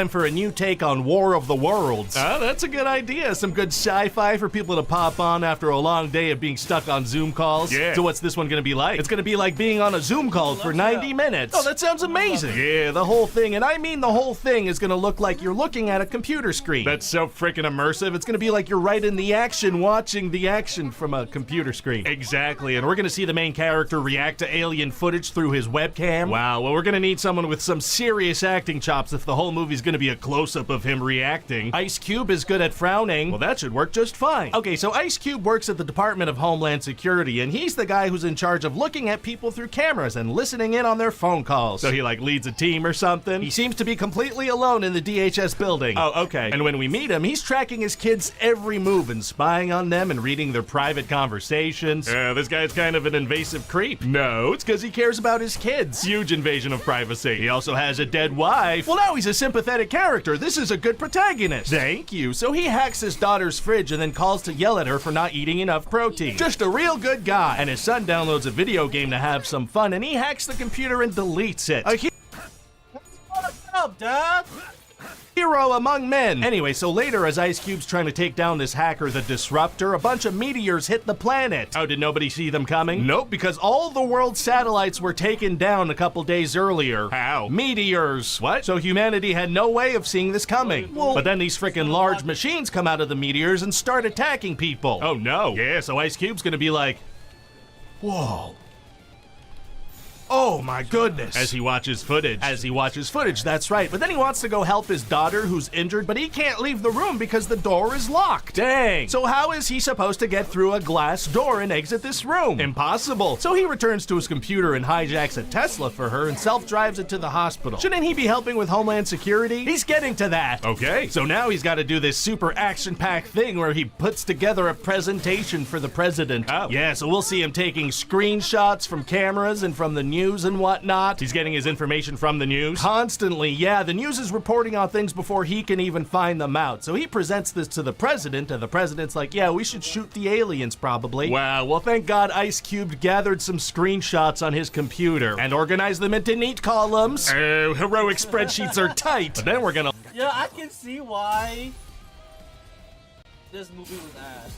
for a new take on War of the Worlds. That's a good idea. Some good sci-fi for people to pop on after a long day of being stuck on Zoom calls. Yeah. So what's this one gonna be like? It's gonna be like being on a Zoom call for 90 minutes. Oh, that sounds amazing. Yeah, the whole thing, and I mean the whole thing, is gonna look like you're looking at a computer screen. That's so freaking immersive. It's gonna be like you're right in the action, watching the action from a computer screen. Exactly, and we're gonna see the main character react to alien footage through his webcam. Wow, well, we're gonna need someone with some serious acting chops if the whole movie's movie's gonna be a close-up of him reacting. Ice Cube is good at frowning. Well, that should work just fine. Okay, so Ice Cube works at the Department of Homeland Security, and he's the guy who's in charge of looking at people through cameras and listening in on their phone calls. So he like leads a team or something. He seems to be completely alone in the DHS building. Oh, okay. And when we meet him, he's tracking his kids' every move and spying on them and reading their private conversations. This guy's kind of an invasive creep. No, it's because he cares about his kids. Huge invasion of privacy. He also has a dead wife. Well, now he's a sympathetic character. This is a good protagonist. Thank you. So he hacks his daughter's fridge and then calls to yell at her for not eating enough protein. Just a real good guy. And his son downloads a video game to have some fun, and he hacks the computer and deletes it. What's up, Dad? Hero among men. Anyway, so later as Ice Cube's trying to take down this hacker, the Disruptor, a bunch of meteors hit the planet. Oh, did nobody see them coming? Nope, because all the world's satellites were taken down a couple days earlier. How? Meteors. What? So humanity had no way of seeing this coming. But then these freaking large machines come out of the meteors and start attacking people. Oh no. Yeah, so Ice Cube's gonna be like, whoa. Oh my goodness. As he watches footage. That's right. But then he wants to go help his daughter who's injured, but he can't leave the room because the door is locked. Dang. So how is he supposed to get through a glass door and exit this room? Impossible. So he returns to his computer and hijacks a Tesla for her and self-drives it to the hospital. Shouldn't he be helping with Homeland Security? He's getting to that. Okay. So now he's got to do this super action-packed thing where he puts together a presentation for the president. Oh. Yeah, so we'll see him taking screenshots from cameras and from the news and whatnot. He's getting his information from the news constantly. Yeah, the news is reporting on things before he can even find them out. So he presents this to the president, and the president's like, yeah, we should shoot the aliens probably. Wow, well thank God Ice Cube gathered some screenshots on his computer and organized them into neat columns. Oh, heroic spreadsheets are tight. But then we're gonna... Yeah, I can see why this movie was ass.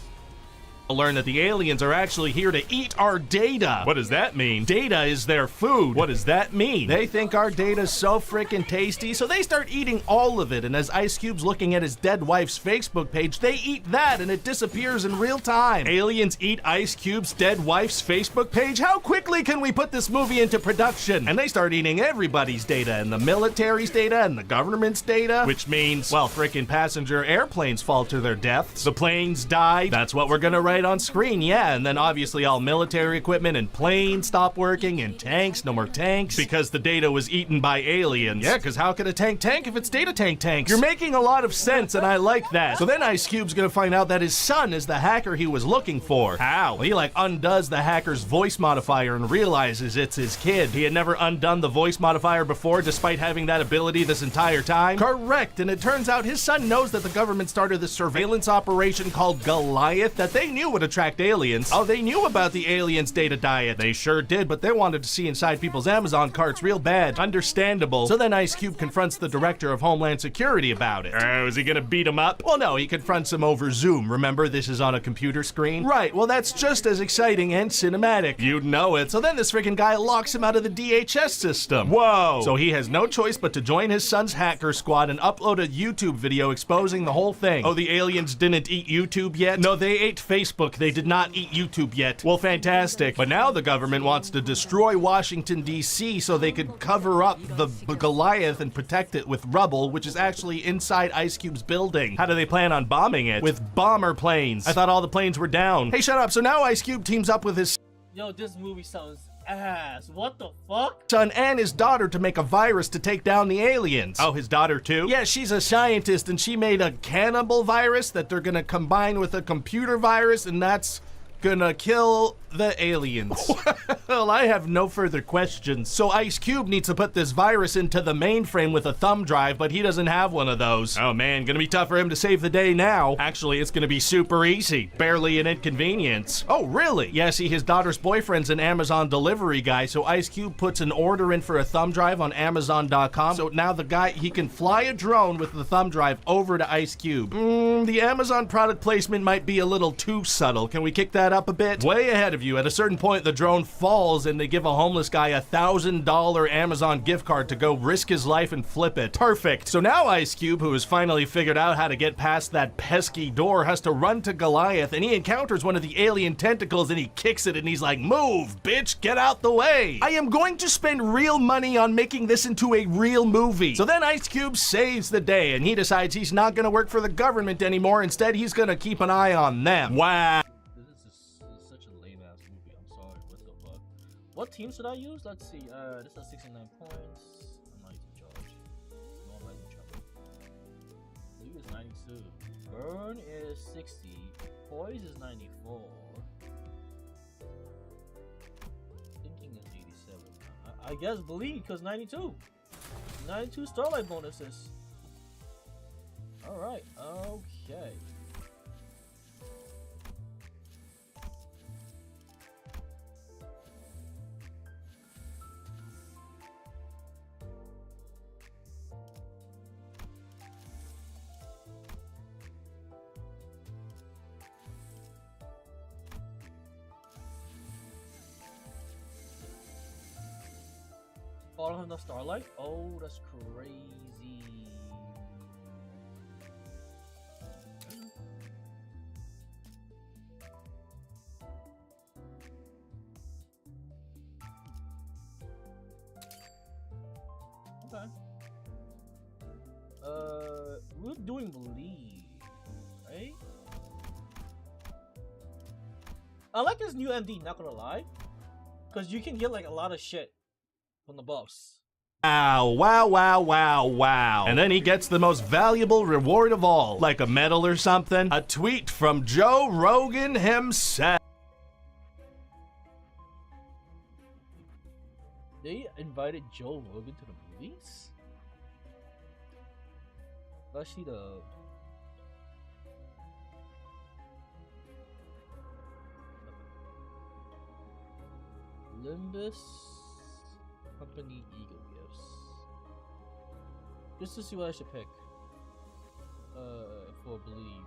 Learn that the aliens are actually here to eat our data. What does that mean? Data is their food. What does that mean? They think our data's so freaking tasty, so they start eating all of it. And as Ice Cube's looking at his dead wife's Facebook page, they eat that and it disappears in real time. Aliens eat Ice Cube's dead wife's Facebook page? How quickly can we put this movie into production? And they start eating everybody's data, and the military's data and the government's data, which means, well, freaking passenger airplanes fall to their deaths. The planes die. That's what we're gonna write on screen, yeah, and then obviously all military equipment and planes stop working, and tanks, no more tanks, because the data was eaten by aliens. Yeah, because how could a tank if it's data tanks? You're making a lot of sense, and I like that. So then Ice Cube's gonna find out that his son is the hacker he was looking for. How? Well, he like undoes the hacker's voice modifier and realizes it's his kid. He had never undone the voice modifier before, despite having that ability this entire time. Correct, and it turns out his son knows that the government started this surveillance operation called Goliath that they knew would attract aliens. Oh, they knew about the aliens' data diet. They sure did, but they wanted to see inside people's Amazon carts real bad. Understandable. So then Ice Cube confronts the director of Homeland Security about it. Oh, is he gonna beat him up? Well, no, he confronts him over Zoom. Remember, this is on a computer screen? Right, well, that's just as exciting and cinematic. You'd know it. So then this freaking guy locks him out of the DHS system. Whoa! So he has no choice but to join his son's hacker squad and upload a YouTube video exposing the whole thing. Oh, the aliens didn't eat YouTube yet? No, they ate Facebook. They did not eat YouTube yet. Well, fantastic. But now the government wants to destroy Washington, D.C. so they could cover up the Goliath and protect it with rubble, which is actually inside Ice Cube's building. How do they plan on bombing it? With bomber planes. I thought all the planes were down. Hey, shut up. So now Ice Cube teams up with his... Yo, this movie sounds ass. What the fuck? Son and his daughter to make a virus to take down the aliens. Oh, his daughter too? Yeah, she's a scientist and she made a cannibal virus that they're gonna combine with a computer virus, and that's gonna kill the aliens. Well, I have no further questions. So Ice Cube needs to put this virus into the mainframe with a thumb drive, but he doesn't have one of those. Oh man, gonna be tough for him to save the day now. Actually, it's gonna be super easy. Barely an inconvenience. Oh, really? Yeah, see, his daughter's boyfriend's an Amazon delivery guy, so Ice Cube puts an order in for a thumb drive on Amazon.com. So now the guy, he can fly a drone with the thumb drive over to Ice Cube. The Amazon product placement might be a little too subtle. Can we kick that up a bit? Way ahead of of you. At a certain point, the drone falls and they give a homeless guy a $1,000 Amazon gift card to go risk his life and flip it. Perfect. So now Ice Cube, who has finally figured out how to get past that pesky door, has to run to Goliath, and he encounters one of the alien tentacles and he kicks it and he's like, "Move, bitch, get out the way. I am going to spend real money on making this into a real movie." So then Ice Cube saves the day and he decides he's not gonna work for the government anymore. Instead, he's gonna keep an eye on them. Wow. This is such a lame ass movie. I'm sorry. What the fuck? What team should I use? Let's see. This has 69 points. I'm not using charge. No, I'm not using trouble. Blue is 92. Burn is 60. Poise is 94. Thinking is 87. I guess bleed because 92. 92 Starlight bonuses. Alright, okay. Oh, I don't have enough Starlight? Oh, that's crazy. Okay. We're doing bleed, right? I like this new MD, not gonna lie. Because you can get like a lot of shit from the buffs. Wow, wow, wow, wow, wow. And then he gets the most valuable reward of all, like a medal or something. A tweet from Joe Rogan himself. They invited Joe Rogan to the movies? Let's see the... Limbus Company Eagle Gifts. Just to see what I should pick. For bleed.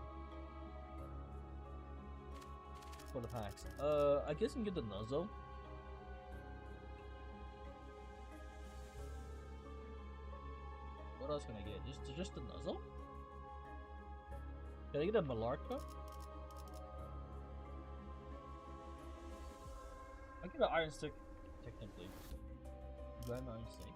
For the packs. I guess we can get the Nuzzle. What else can I get? Just the Nuzzle? Can I get a Malarka? I get an Iron Stick, technically. Do I have an Iron Stick?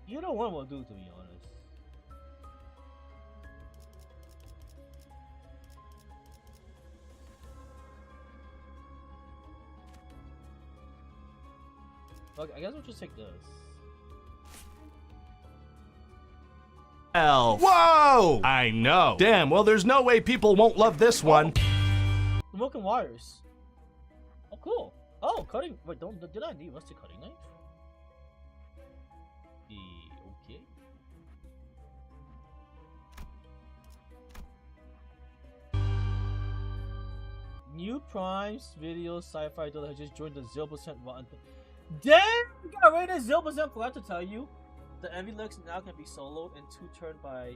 Either one will do, to be honest. Okay, I guess we'll just take this. Whoa! I know. Damn, well, there's no way people won't love this one. Smoking wires. Oh, cool. Oh, cutting. Wait, did I need rusty cutting knife? Okay. New Primes video sci-fi dollar has just joined the 0% rotten. Damn! You got rid of 0%. Forgot to tell you. The Envylux now can be soloed and 2-turned by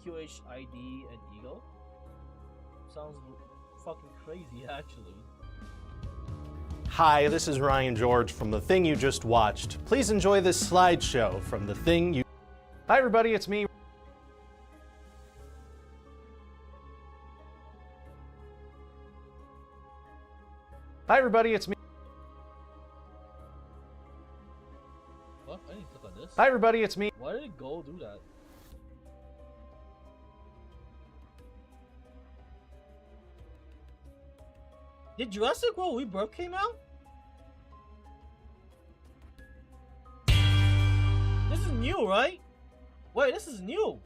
QHID and Eagle. Sounds fucking crazy, actually. Hi, this is Ryan George from The Thing You Just Watched. Please enjoy this slideshow from The Thing You... Hi everybody, it's me. Hi everybody, it's me. What? I didn't click on this. Hi everybody, it's me. Why did it go do that? Did Jurassic World Rebirth came out? This is new, right? Wait, this is new.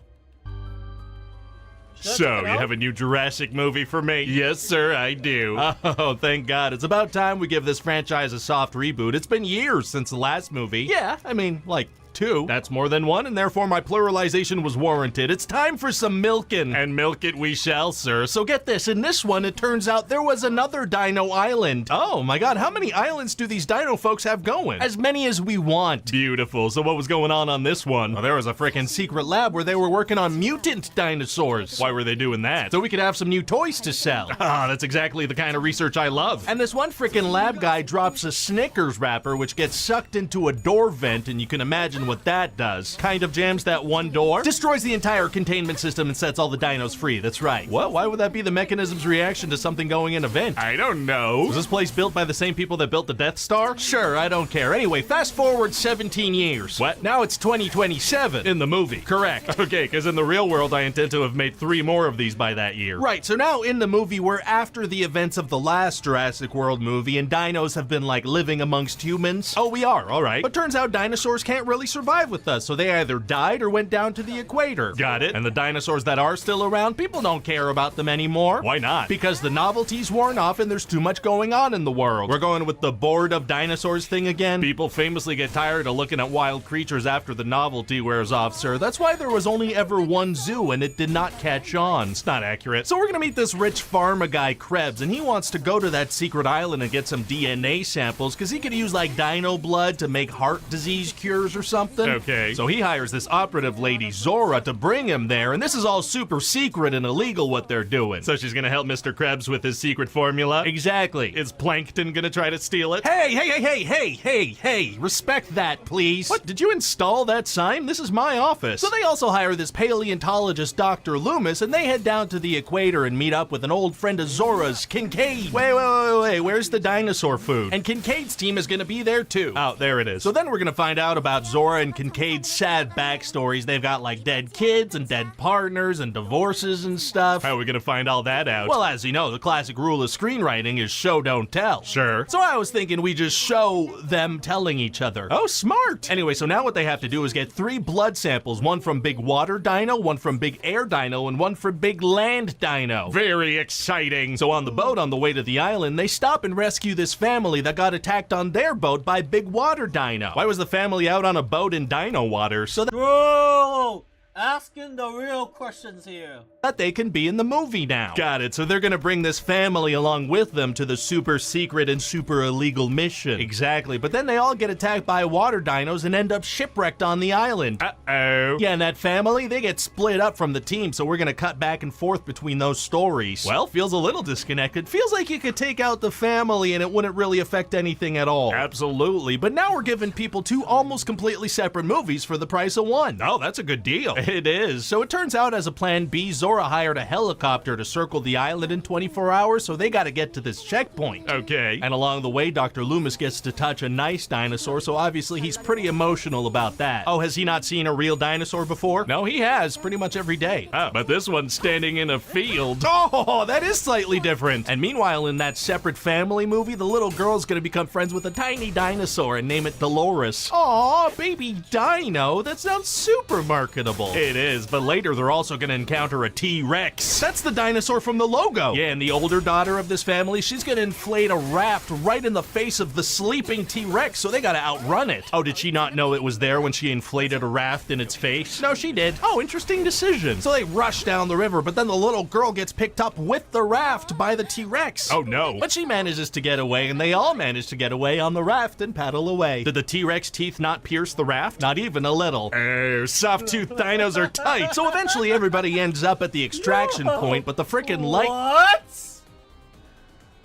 So, you have a new Jurassic movie for me? Yes, sir, I do. Oh, thank God. It's about time we give this franchise a soft reboot. It's been years since the last movie. Yeah, I mean, like 2. That's more than 1, and therefore my pluralization was warranted. It's time for some milkin'. And milk it we shall, sir. So get this, in this one, it turns out there was another dino island. Oh my god, how many islands do these dino folks have going? As many as we want. Beautiful. So what was going on this one? Well, there was a freaking secret lab where they were working on mutant dinosaurs. Why were they doing that? So we could have some new toys to sell. Ah, that's exactly the kind of research I love. And this one freaking lab guy drops a Snickers wrapper which gets sucked into a door vent, and you can imagine what that does. Kind of jams that one door, destroys the entire containment system, and sets all the dinos free. That's right. What? Why would that be the mechanism's reaction to something going in a vent? I don't know. Was this place built by the same people that built the Death Star? Sure, I don't care. Anyway, fast forward 17 years. What? Now it's 2027 in the movie. Correct. Okay, because in the real world I intend to have made 3 more of these by that year. Right, so now in the movie we're after the events of the last Jurassic World movie, and dinos have been like living amongst humans. Oh, we are, alright. But turns out dinosaurs can't really survive with us, so they either died or went down to the equator. Got it. And the dinosaurs that are still around, people don't care about them anymore. Why not? Because the novelty's worn off and there's too much going on in the world. We're going with the bored of dinosaurs thing again. People famously get tired of looking at wild creatures after the novelty wears off, sir. That's why there was only ever one zoo and it did not catch on. It's not accurate. So we're gonna meet this rich pharma guy, Krebs, and he wants to go to that secret island and get some DNA samples because he could use like dino blood to make heart disease cures or something. Okay. So he hires this operative lady, Zora, to bring him there, and this is all super secret and illegal what they're doing. So she's gonna help Mr. Krebs with his secret formula? Exactly. Is Plankton gonna try to steal it? Hey, respect that, please. What, did you install that sign? This is my office. So they also hire this paleontologist, Dr. Loomis, and they head down to the equator and meet up with an old friend of Zora's, Kincaid. Wait, where's the dinosaur food? And Kincaid's team is gonna be there too. Oh, there it is. So then we're gonna find out about Zora and Kincaid's sad backstories. They've got like dead kids and dead partners and divorces and stuff. How are we gonna find all that out? Well, as you know, the classic rule of screenwriting is show, don't tell. Sure. So I was thinking we just show them telling each other. Oh, smart. Anyway, so now what they have to do is get 3 blood samples, one from Big Water Dino, one from Big Air Dino, and one from Big Land Dino. Very exciting. So on the boat on the way to the island, they stop and rescue this family that got attacked on their boat by Big Water Dino. Why was the family out on a boat in dino water? So that Bro! Asking the real questions here. That they can be in the movie now. Got it. So they're gonna bring this family along with them to the super secret and super illegal mission. Exactly. But then they all get attacked by water dinos and end up shipwrecked on the island. Uh-oh. Yeah, and that family, they get split up from the team, so we're gonna cut back and forth between those stories. Well, feels a little disconnected. Feels like you could take out the family and it wouldn't really affect anything at all. Absolutely. But now we're giving people 2 almost completely separate movies for the price of 1. Oh, that's a good deal. It is. So it turns out as a plan B, Zora hired a helicopter to circle the island in 24 hours, so they gotta get to this checkpoint. Okay. And along the way, Dr. Loomis gets to touch a nice dinosaur, so obviously he's pretty emotional about that. Oh, has he not seen a real dinosaur before? No, he has, pretty much every day. Oh, but this one's standing in a field. Oh, that is slightly different. And meanwhile, in that separate family movie, the little girl's gonna become friends with a tiny dinosaur and name it Dolores. Aw, baby dino, that sounds super marketable. It is, but later they're also gonna encounter a T-Rex. That's the dinosaur from the logo. Yeah, and the older daughter of this family, she's gonna inflate a raft right in the face of the sleeping T-Rex, so they gotta outrun it. Oh, did she not know it was there when she inflated a raft in its face? No, she did. Oh, interesting decision. So they rush down the river, but then the little girl gets picked up with the raft by the T-Rex. Oh no. But she manages to get away, and they all manage to get away on the raft and paddle away. Did the T-Rex teeth not pierce the raft? Not even a little. Oh, soft-toothed dinos are tight. So eventually everybody ends up at the extraction point, but the frickin' light— What?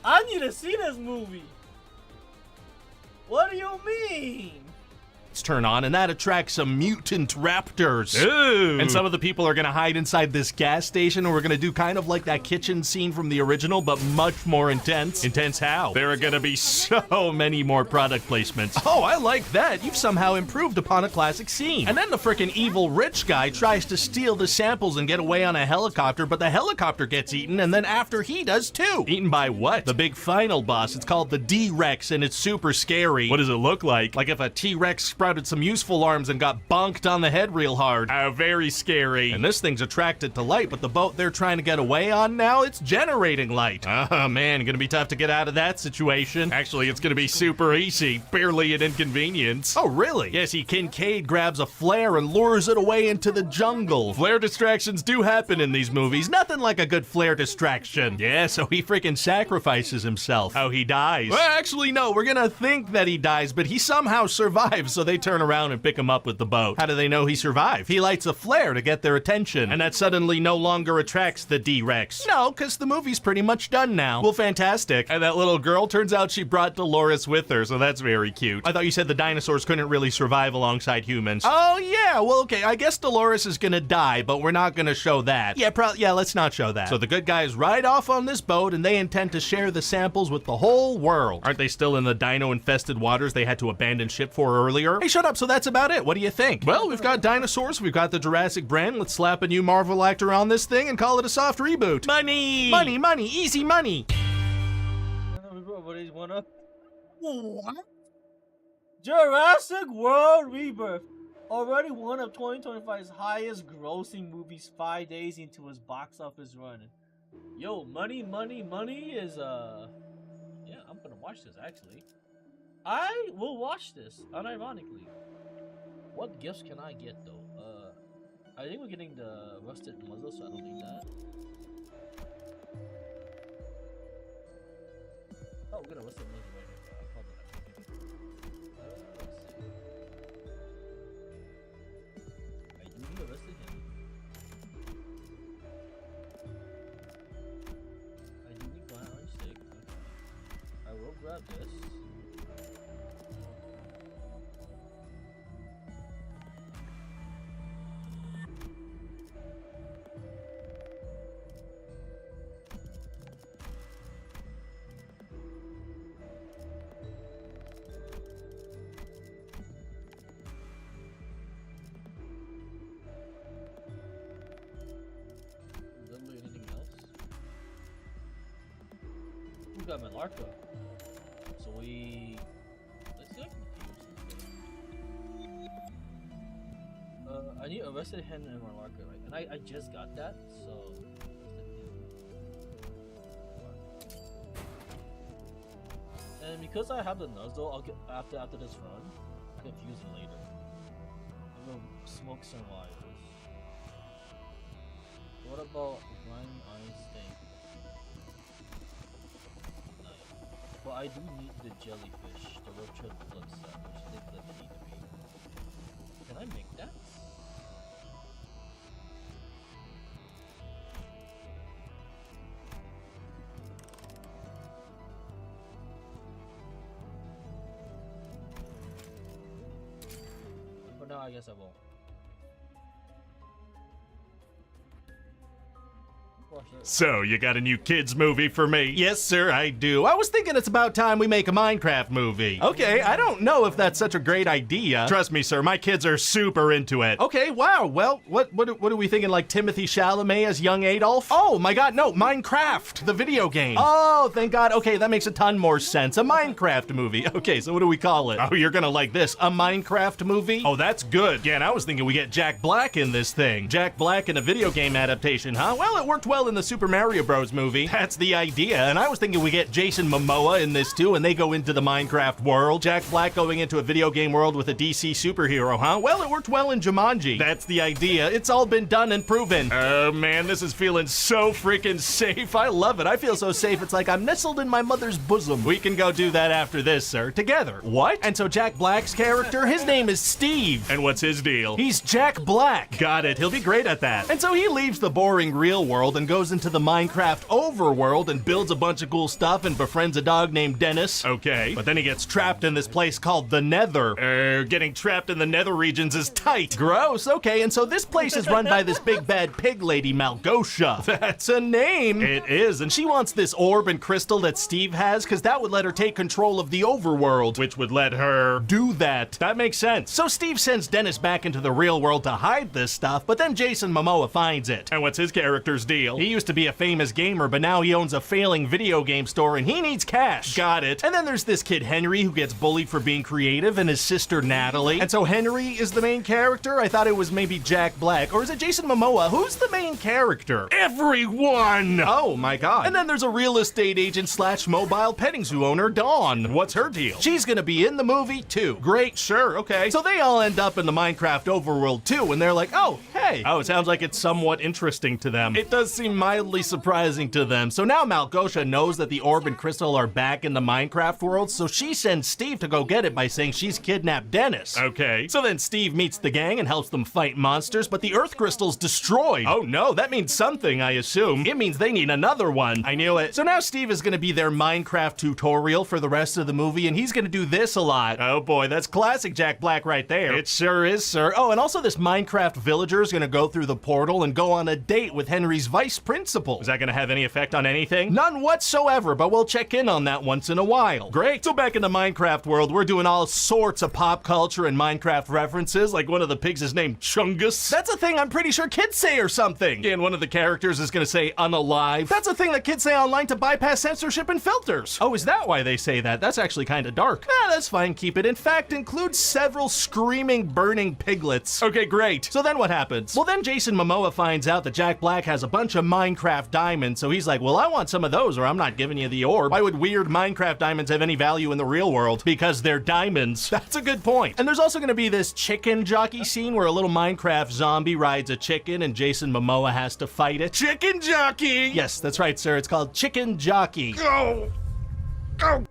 I need to see this movie. What do you mean? turn on, and that attracts some mutant raptors. Ooh. And some of the people are gonna hide inside this gas station, and we're gonna do kind of like that kitchen scene from the original, but much more intense. Intense how? There are gonna be so many more product placements. Oh, I like that. You've somehow improved upon a classic scene. And then the frickin' evil rich guy tries to steal the samples and get away on a helicopter, but the helicopter gets eaten, and then after he does too. Eaten by what? The big final boss. It's called the D-Rex, and it's super scary. What does it look like? Like if a T-Rex sprouted some useful arms and got bonked on the head real hard. Oh, very scary. And this thing's attracted to light, but the boat they're trying to get away on now, it's generating light. Oh man, gonna be tough to get out of that situation. Actually, it's gonna be super easy. Barely an inconvenience. Oh, really? Yes, Kincaid grabs a flare and lures it away into the jungle. Flare distractions do happen in these movies. Nothing like a good flare distraction. Yeah, so he freaking sacrifices himself. How he dies. Well, actually, no, we're gonna think that he dies, but he somehow survives, so they turn around and pick him up with the boat. How do they know he survived? He lights a flare to get their attention, and that suddenly no longer attracts the D-Rex. No, because the movie's pretty much done now. Well, fantastic. And that little girl, turns out she brought Dolores with her, so that's very cute. I thought you said the dinosaurs couldn't really survive alongside humans. Oh, yeah, well, okay, I guess Dolores is gonna die, but we're not gonna show that. Yeah, let's not show that. So the good guys ride off on this boat, and they intend to share the samples with the whole world. Aren't they still in the dino-infested waters they had to abandon ship for earlier? Hey, shut up, so that's about it. What do you think? Well, we've got dinosaurs, we've got the Jurassic brand. Let's slap a new Marvel actor on this thing and call it a soft reboot. Money! Money, money, easy money! What? Jurassic World Rebirth already one of 2025's highest grossing movies 5 days into his box office run. Yo, money is yeah, I'm gonna watch this actually. I will watch this, unironically. What gifts can I get though? I think we're getting the rusted muzzle, so I don't need that. Oh, we're gonna rusted muzzle right here. I'll call that. Let's see. I do need a rusted hand. I do need blind orange stick. Okay. I will grab this. Got Malarca. So we let's see if I can use something. I need Arrested Hen and Malarca, right? And I just got that, so and because I have the Nuzzle, I'll get after this run, I can fuse it later. I'm gonna smoke some wires. What about blind iron steak? But I do need the jellyfish, the Rocha blood set, which they clip need to be. Can I make that? For now, I guess I won't. So, you got a new kids movie for me? Yes, sir, I do. I was thinking it's about time we make a Minecraft movie. Okay, I don't know if that's such a great idea. Trust me, sir, my kids are super into it. Okay, wow, well, what are we thinking, like Timothy Chalamet as young Adolf? Oh my god, no, Minecraft, the video game. Oh, thank god, okay, that makes a ton more sense. A Minecraft movie. Okay, so what do we call it? Oh, you're gonna like this, a Minecraft movie? Oh, that's good. Yeah, and I was thinking we get Jack Black in this thing. Jack Black in a video game adaptation, huh? Well, it worked well in the Super Mario Bros. Movie. That's the idea, and I was thinking we get Jason Momoa in this too, and they go into the Minecraft world. Jack Black going into a video game world with a DC superhero, huh? Well, it worked well in Jumanji. That's the idea. It's all been done and proven. Oh man, this is feeling so freaking safe. I love it. I feel so safe, it's like I'm nestled in my mother's bosom. We can go do that after this, sir. Together. What? And so Jack Black's character, his name is Steve. And what's his deal? He's Jack Black. Got it. He'll be great at that. And so he leaves the boring real world and goes into the Minecraft overworld and builds a bunch of cool stuff and befriends a dog named Dennis. Okay. But then he gets trapped in this place called the Nether. Getting trapped in the Nether regions is tight. Gross. Okay, and so this place is run by this big bad pig lady, Malgosha. That's a name. It is, and she wants this orb and crystal that Steve has because that would let her take control of the overworld, which would let her do that. That makes sense. So Steve sends Dennis back into the real world to hide this stuff, but then Jason Momoa finds it. And what's his character's deal? He used to be a famous gamer, but now he owns a failing video game store and he needs cash. Got it. And then there's this kid Henry who gets bullied for being creative, and his sister Natalie. And so Henry is the main character? I thought it was maybe Jack Black. Or is it Jason Momoa? Who's the main character? Everyone! Oh my god. And then there's a real estate agent slash mobile petting zoo owner, Dawn. What's her deal? She's gonna be in the movie too. Great, sure, okay. So they all end up in the Minecraft overworld too, and they're like, oh, hey. Oh, it sounds like it's somewhat interesting to them. It does seem mildly surprising to them. So now Malgosha knows that the orb and crystal are back in the Minecraft world, so she sends Steve to go get it by saying she's kidnapped Dennis. Okay. So then Steve meets the gang and helps them fight monsters, but the earth crystal's destroyed. Oh no, that means something, I assume. It means they need another one. I knew it. So now Steve is gonna be their Minecraft tutorial for the rest of the movie, and he's gonna do this a lot. Oh boy, that's classic Jack Black right there. It sure is, sir. Oh, and also this Minecraft villager is gonna go through the portal and go on a date with Henry's vice principal. Is that gonna have any effect on anything? None whatsoever, but we'll check in on that once in a while. Great. So back in the Minecraft world, we're doing all sorts of pop culture and Minecraft references, like one of the pigs is named Chungus. That's a thing I'm pretty sure kids say or something. And one of the characters is gonna say unalive. That's a thing that kids say online to bypass censorship and filters. Oh, is that why they say that? That's actually kind of dark. That's fine, keep it. In fact, include several screaming, burning piglets. Okay, great. So then what happens? Well, then Jason Momoa finds out that Jack Black has a bunch of Minecraft diamonds, so he's like, well, I want some of those or I'm not giving you the orb. Why would weird Minecraft diamonds have any value in the real world? Because they're diamonds. That's a good point. And there's also gonna be this chicken jockey scene where a little Minecraft zombie rides a chicken and Jason Momoa has to fight it. Chicken jockey! Yes, that's right, sir. It's called Chicken Jockey. Go! Go!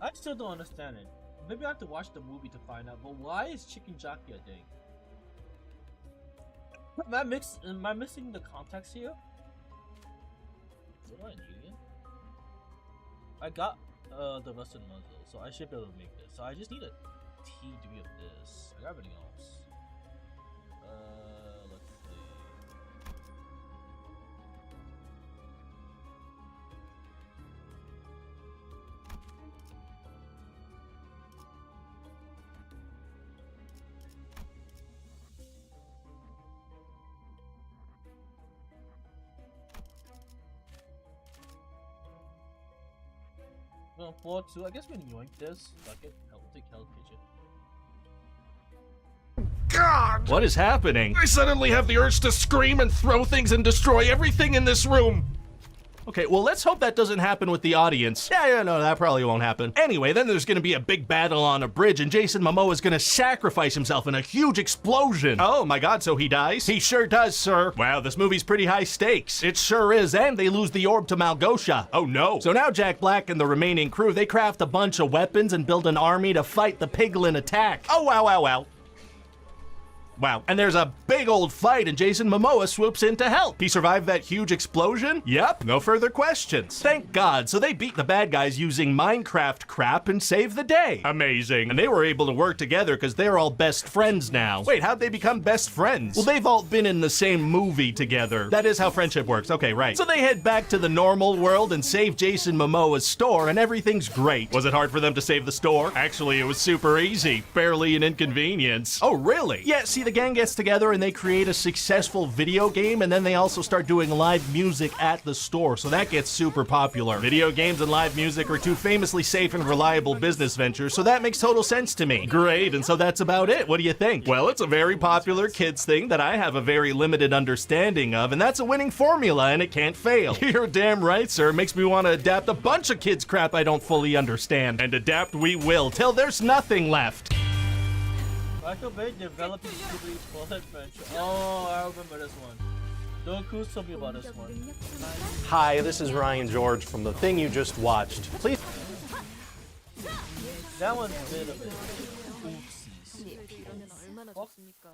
I still don't understand it. Maybe I have to watch the movie to find out, but why is chicken jockey a thing? Am I missing the context here? Is it an alien? I got the Western muzzle, so I should be able to make this. So I just need a T3 of this. I got everything else. Let's see. Well, 4-2. I guess we can yoink this. Fuck it. I'll take Hell Kitchen. God! What is happening? I suddenly have the urge to scream and throw things and destroy everything in this room. Okay, well, let's hope that doesn't happen with the audience. Yeah, no, that probably won't happen. Anyway, then there's gonna be a big battle on a bridge, and Jason Momoa is gonna sacrifice himself in a huge explosion. Oh my god, so he dies? He sure does, sir. Wow, this movie's pretty high stakes. It sure is, and they lose the orb to Malgosha. Oh no. So now Jack Black and the remaining crew, they craft a bunch of weapons and build an army to fight the piglin attack. Oh, wow, wow, wow. Wow, and there's a big old fight and Jason Momoa swoops in to help. He survived that huge explosion? Yep, no further questions. Thank God, so they beat the bad guys using Minecraft crap and saved the day. Amazing. And they were able to work together because they're all best friends now. Wait, how'd they become best friends? Well, they've all been in the same movie together. That is how friendship works, okay, right. So they head back to the normal world and save Jason Momoa's store and everything's great. Was it hard for them to save the store? Actually, it was super easy. Barely an inconvenience. Oh, really? Yeah, see, the gang gets together and they create a successful video game, and then they also start doing live music at the store, so that gets super popular. Video games and live music are two famously safe and reliable business ventures, so that makes total sense to me. Great, and so that's about it. What do you think? Well, it's a very popular kids thing that I have a very limited understanding of, and that's a winning formula, and it can't fail. You're damn right, sir. Makes me want to adapt a bunch of kids crap I don't fully understand. And adapt we will, till there's nothing left. Michael Bay developing Scooby's Full Adventure. Oh, I remember this one. Don't Cruise told me about this one. Hi, this is Ryan George from The Thing You Just Watched. Please. That one's a bit of it.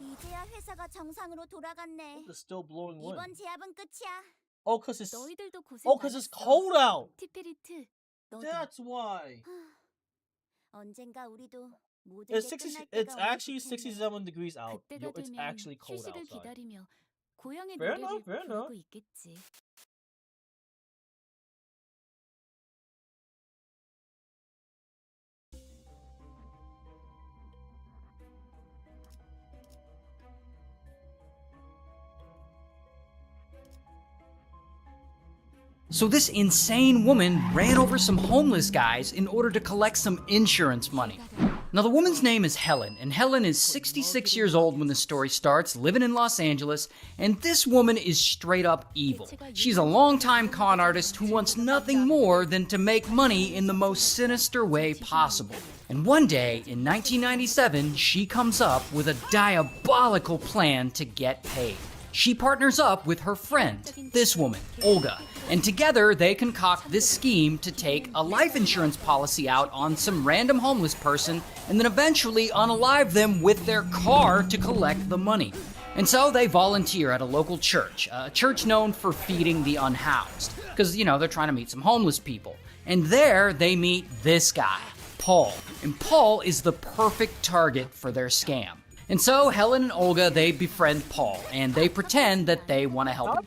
이제야 회사가 정상으로 돌아갔네. The still blowing wind. 이번 제압은 끝이야. Oh, cause it's 너희들도 cold out. 티페리트. That's why. 언젠가 우리도 It's actually 67 degrees out. Yo, it's actually cold outside. Fair enough, fair enough. So this insane woman ran over some homeless guys in order to collect some insurance money. Now the woman's name is Helen, and Helen is 66 years old when the story starts, living in Los Angeles, and this woman is straight up evil. She's a longtime con artist who wants nothing more than to make money in the most sinister way possible. And one day, in 1997, she comes up with a diabolical plan to get paid. She partners up with her friend, this woman, Olga, and together they concoct this scheme to take a life insurance policy out on some random homeless person and then eventually unalive them with their car to collect the money. And so they volunteer at a local church, a church known for feeding the unhoused, because, they're trying to meet some homeless people. And there they meet this guy, Paul. And Paul is the perfect target for their scam. And so Helen and Olga, they befriend Paul, and they pretend that they want to help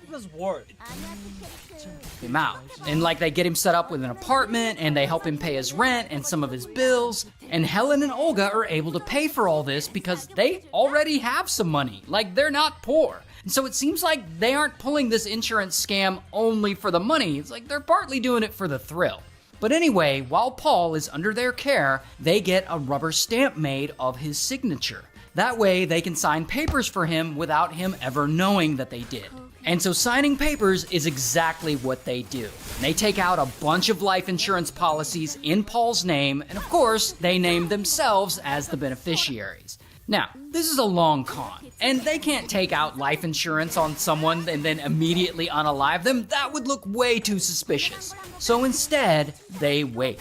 him out. And they get him set up with an apartment, and they help him pay his rent and some of his bills. And Helen and Olga are able to pay for all this because they already have some money. They're not poor. And so it seems like they aren't pulling this insurance scam only for the money. It's like they're partly doing it for the thrill. But anyway, while Paul is under their care, they get a rubber stamp made of his signature. That way they can sign papers for him without him ever knowing that they did. And so signing papers is exactly what they do. They take out a bunch of life insurance policies in Paul's name, and of course, they name themselves as the beneficiaries. Now, this is a long con, and they can't take out life insurance on someone and then immediately unalive them. That would look way too suspicious. So instead, they wait.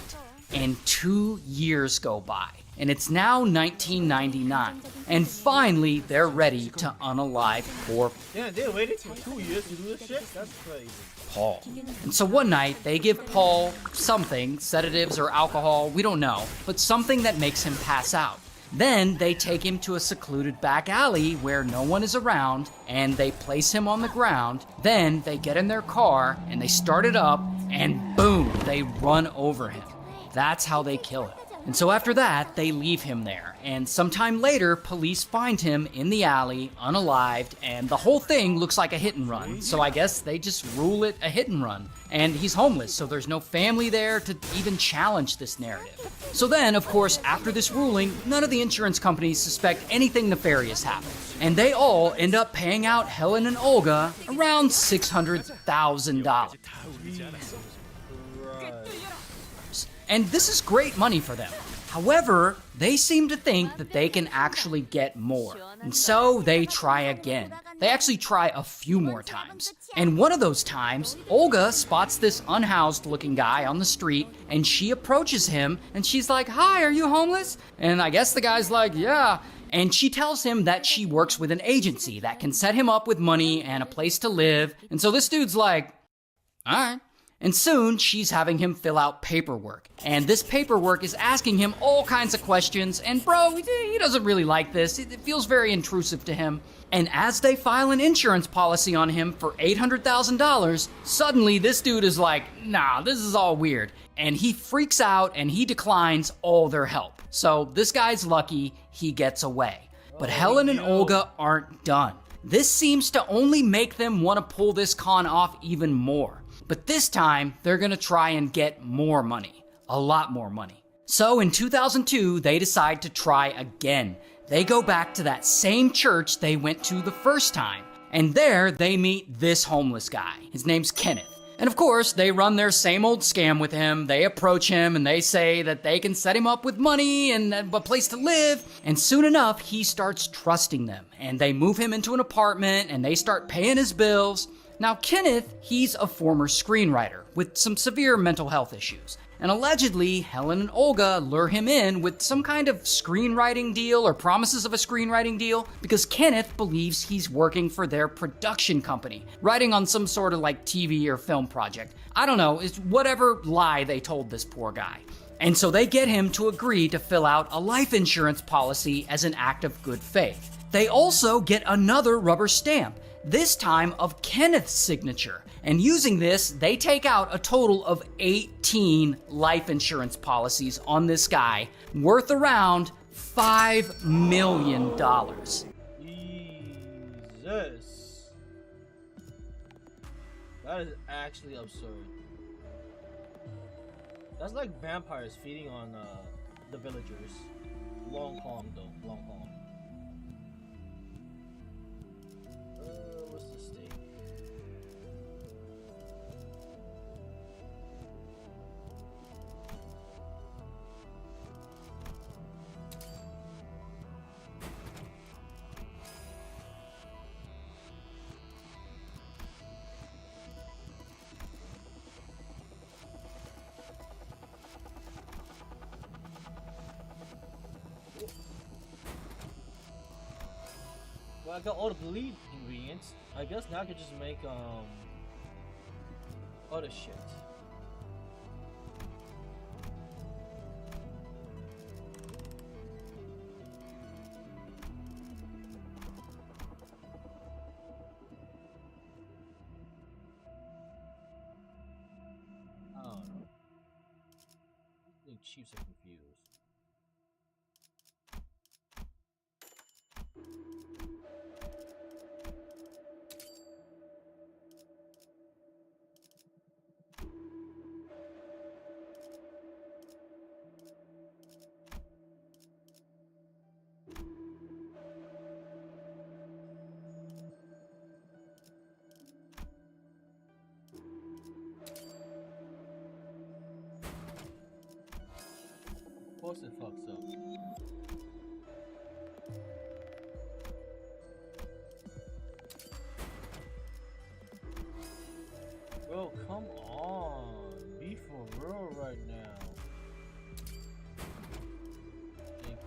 And 2 years go by. And it's now 1999. And finally, they're ready to unalive poor Yeah, they waited for 2 years to do this shit? That's crazy. Paul. And so one night, they give Paul something, sedatives or alcohol, we don't know, but something that makes him pass out. Then they take him to a secluded back alley where no one is around, and they place him on the ground. Then they get in their car, and they start it up, and boom, they run over him. That's how they kill him. And so after that, they leave him there. And sometime later, police find him in the alley, unalived, and the whole thing looks like a hit and run. So I guess they just rule it a hit and run. And he's homeless, so there's no family there to even challenge this narrative. So then, of course, after this ruling, none of the insurance companies suspect anything nefarious happened. And they all end up paying out Helen and Olga around $600,000. And this is great money for them. However, they seem to think that they can actually get more. And so they try again. They actually try a few more times. And one of those times, Olga spots this unhoused looking guy on the street, and she approaches him and she's like, "Hi, are you homeless?" And I guess the guy's like, "Yeah." And she tells him that she works with an agency that can set him up with money and a place to live. And so this dude's like, "All right." And soon, she's having him fill out paperwork. And this paperwork is asking him all kinds of questions, and bro, he doesn't really like this. It feels very intrusive to him. And as they file an insurance policy on him for $800,000, suddenly this dude is like, "Nah, this is all weird." And he freaks out and he declines all their help. So this guy's lucky, he gets away. But Helen and Olga aren't done. This seems to only make them want to pull this con off even more. But this time, they're gonna try and get more money. A lot more money. So in 2002, they decide to try again. They go back to that same church they went to the first time. And there, they meet this homeless guy. His name's Kenneth. And of course, they run their same old scam with him. They approach him and they say that they can set him up with money and a place to live. And soon enough, he starts trusting them. And they move him into an apartment and they start paying his bills. Now, Kenneth, he's a former screenwriter with some severe mental health issues. And allegedly, Helen and Olga lure him in with some kind of screenwriting deal or promises of a screenwriting deal because Kenneth believes he's working for their production company, writing on some sort of TV or film project. I don't know, it's whatever lie they told this poor guy. And so they get him to agree to fill out a life insurance policy as an act of good faith. They also get another rubber stamp, this time of Kenneth's signature. And using this, they take out a total of 18 life insurance policies on this guy, worth around $5 million. Jesus. That is actually absurd. That's like vampires feeding on the villagers. Long Kong though, Long Kong. What's the steak? Well, I got all the bleed ingredients. I guess now I can just make other shit. I don't know. The chiefs are confused. Of course it fucks up. Bro, come on. Be for real right now. Thank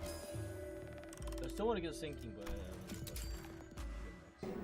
you. I still want to get sinking, but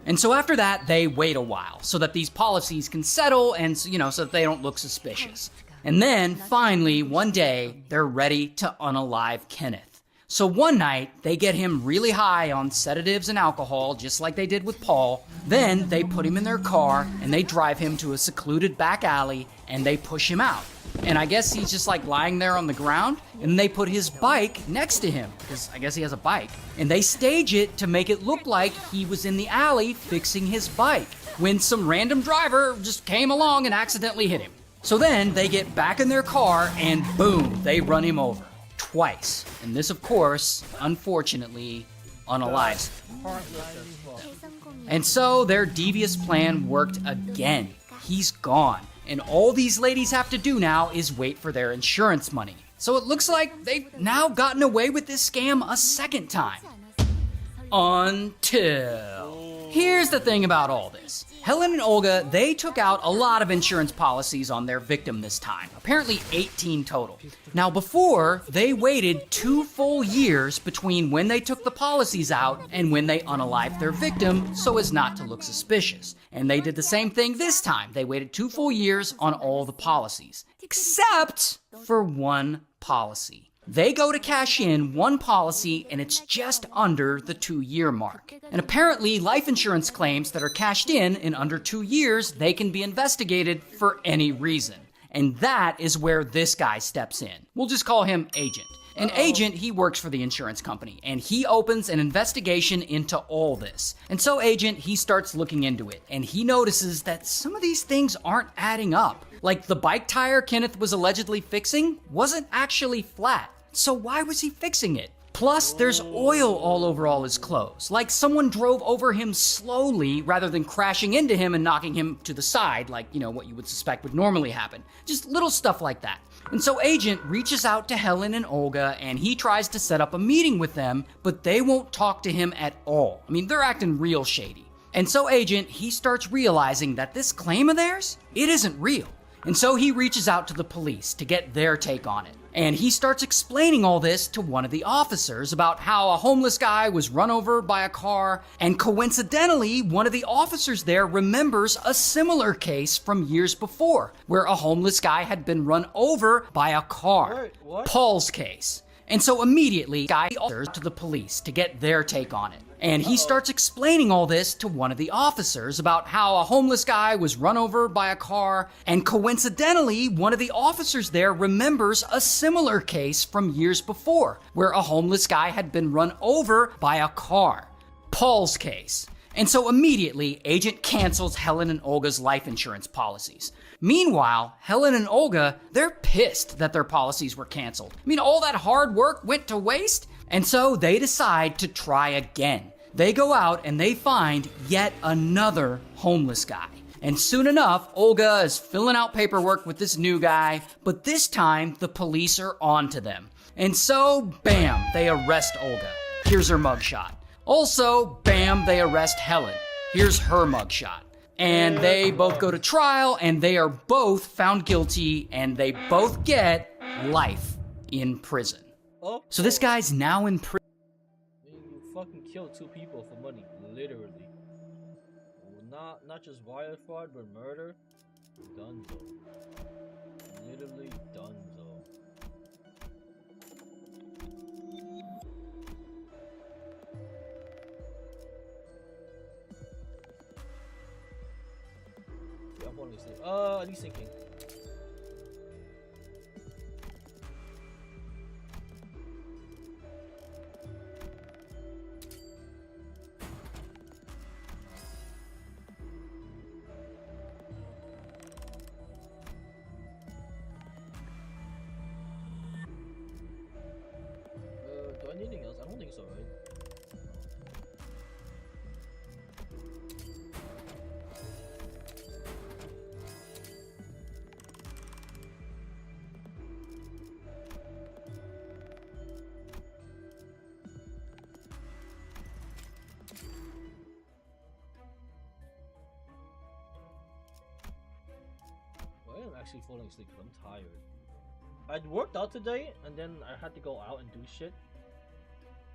And so after that, they wait a while so that these policies can settle and, so that they don't look suspicious. And then, finally, one day, they're ready to unalive Kenneth. So one night, they get him really high on sedatives and alcohol, just like they did with Paul. Then, they put him in their car, and they drive him to a secluded back alley, and they push him out. And I guess he's just like lying there on the ground, and they put his bike next to him, because I guess he has a bike. And they stage it to make it look like he was in the alley fixing his bike, when some random driver just came along and accidentally hit him. So then they get back in their car and boom, they run him over. Twice. And this, of course, unfortunately, unalives him. And so their devious plan worked again. He's gone. And all these ladies have to do now is wait for their insurance money. So it looks like they've now gotten away with this scam a second time. Until... Here's the thing about all this. Helen and Olga, they took out a lot of insurance policies on their victim this time, apparently 18 total. Now before, they waited 2 full years between when they took the policies out and when they unalived their victim so as not to look suspicious. And they did the same thing this time. They waited 2 full years on all the policies, except for one policy. They go to cash in one policy and it's just under the 2-year mark. And apparently life insurance claims that are cashed in under 2 years, they can be investigated for any reason. And that is where this guy steps in. We'll just call him Agent. An agent, he works for the insurance company, and he opens an investigation into all this. And so Agent, he starts looking into it, and he notices that some of these things aren't adding up. Like the bike tire Kenneth was allegedly fixing wasn't actually flat. So why was he fixing it? Plus, there's oil all over all his clothes, like someone drove over him slowly rather than crashing into him and knocking him to the side, like, what you would suspect would normally happen. Just little stuff like that. And so Agent reaches out to Helen and Olga, and he tries to set up a meeting with them, but they won't talk to him at all. I mean, they're acting real shady. And so Agent, he starts realizing that this claim of theirs, it isn't real. And so he reaches out to the police to get their take on it. And he starts explaining all this to one of the officers about how a homeless guy was run over by a car, and coincidentally, one of the officers there remembers a similar case from years before, where a homeless guy had been run over by a car. What? Paul's case. And so immediately, guy offers to the police to get their take on it. And he starts explaining all this to one of the officers about how a homeless guy was run over by a car, and coincidentally, one of the officers there remembers a similar case from years before, where a homeless guy had been run over by a car. Paul's case. And so immediately, Agent cancels Helen and Olga's life insurance policies. Meanwhile, Helen and Olga, they're pissed that their policies were canceled. I mean, all that hard work went to waste? And so they decide to try again. They go out and they find yet another homeless guy. And soon enough, Olga is filling out paperwork with this new guy, but this time the police are onto them. And so, bam, they arrest Olga. Here's her mugshot. Also, bam, they arrest Helen. Here's her mugshot. And they both go to trial, and they are both found guilty, and they both get life in prison. Oh. So this guy's now in prison. You fucking killed 2 people for money, literally. Not just wire fraud, but murder. Dunzo. Literally dunzo. Yeah, I'm falling asleep. He's sinking. Do I need anything else? I don't think so, right? Well, I am actually falling asleep because I'm tired. I'd worked out today, and then I had to go out and do shit.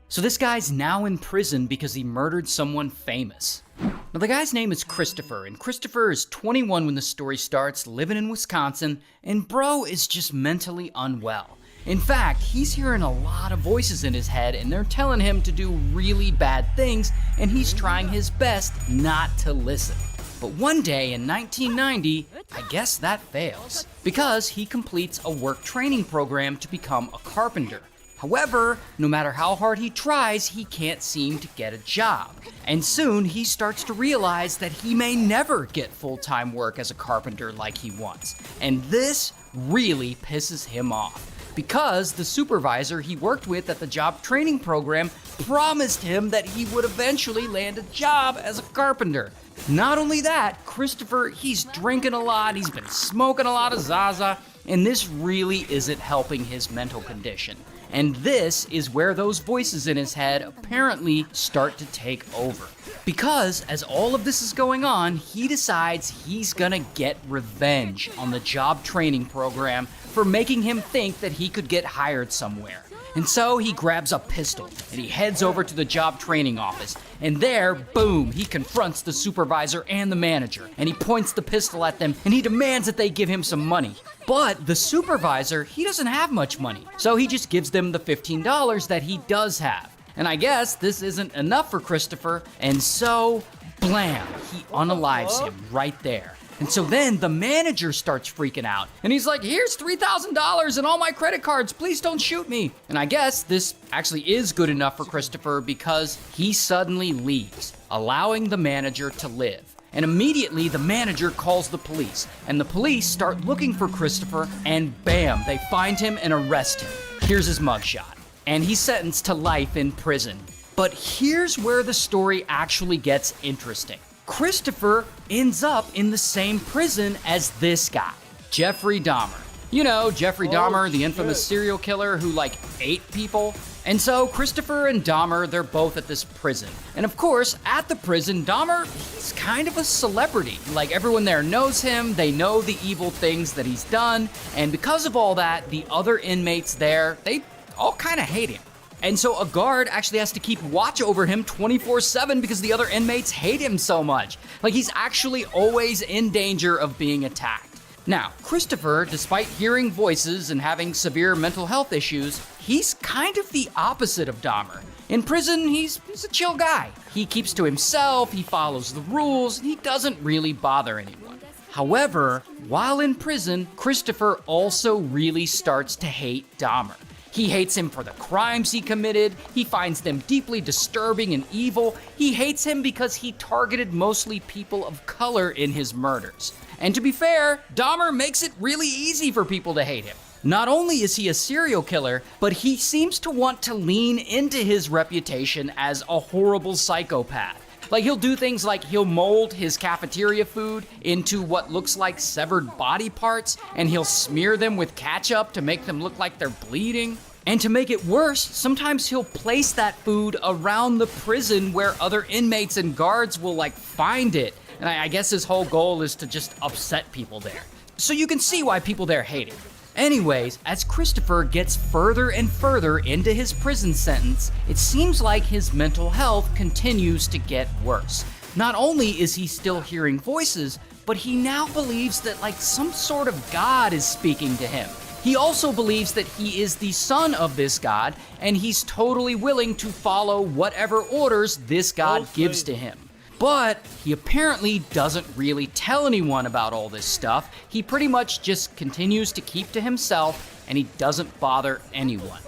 So this guy's now in prison because he murdered someone famous. Now the guy's name is Christopher, and Christopher is 21 when the story starts, living in Wisconsin, and bro is just mentally unwell. In fact, he's hearing a lot of voices in his head, and they're telling him to do really bad things, and he's trying his best not to listen. But one day in 1990, I guess that fails, because he completes a work training program to become a carpenter. However, no matter how hard he tries, he can't seem to get a job. And soon he starts to realize that he may never get full-time work as a carpenter like he wants. And this really pisses him off, because the supervisor he worked with at the job training program promised him that he would eventually land a job as a carpenter. Not only that, Christopher, he's drinking a lot, he's been smoking a lot of Zaza, and this really isn't helping his mental condition. And this is where those voices in his head apparently start to take over. Because as all of this is going on, he decides he's gonna get revenge on the job training program for making him think that he could get hired somewhere. And so he grabs a pistol and he heads over to the job training office. And there, boom, he confronts the supervisor and the manager. And he points the pistol at them and he demands that they give him some money. But the supervisor, he doesn't have much money. So he just gives them the $15 that he does have. And I guess this isn't enough for Christopher. And so, blam, he unalives him right there. And so then the manager starts freaking out. And he's like, here's $3,000 and all my credit cards. Please don't shoot me. And I guess this actually is good enough for Christopher because he suddenly leaves, allowing the manager to live. And immediately the manager calls the police. And the police start looking for Christopher. And bam, they find him and arrest him. Here's his mugshot. And he's sentenced to life in prison. But here's where the story actually gets interesting. Christopher ends up in the same prison as this guy, Jeffrey Dahmer. You know, Jeffrey Dahmer, the infamous serial killer who ate people. And so Christopher and Dahmer, they're both at this prison. And of course, at the prison, Dahmer, he's kind of a celebrity. Everyone there knows him, they know the evil things that he's done, and because of all that, the other inmates there, they all kind of hate him. And so a guard actually has to keep watch over him 24/7 because the other inmates hate him so much. He's actually always in danger of being attacked. Now, Christopher, despite hearing voices and having severe mental health issues, he's kind of the opposite of Dahmer. In prison, he's a chill guy. He keeps to himself, he follows the rules, and he doesn't really bother anyone. However, while in prison, Christopher also really starts to hate Dahmer. He hates him for the crimes he committed. He finds them deeply disturbing and evil. He hates him because he targeted mostly people of color in his murders. And to be fair, Dahmer makes it really easy for people to hate him. Not only is he a serial killer, but he seems to want to lean into his reputation as a horrible psychopath. Like, he'll do things like he'll mold his cafeteria food into what looks like severed body parts, and he'll smear them with ketchup to make them look like they're bleeding. And to make it worse, sometimes he'll place that food around the prison where other inmates and guards will like find it. And I guess his whole goal is to just upset people there. So you can see why people there hate him. Anyways, as Christopher gets further and further into his prison sentence, it seems like his mental health continues to get worse. Not only is he still hearing voices, but he now believes that like some sort of God is speaking to him. He also believes that he is the son of this God, and he's totally willing to follow whatever orders this God gives to him. But he apparently doesn't really tell anyone about all this stuff. He pretty much just continues to keep to himself, and he doesn't bother anyone.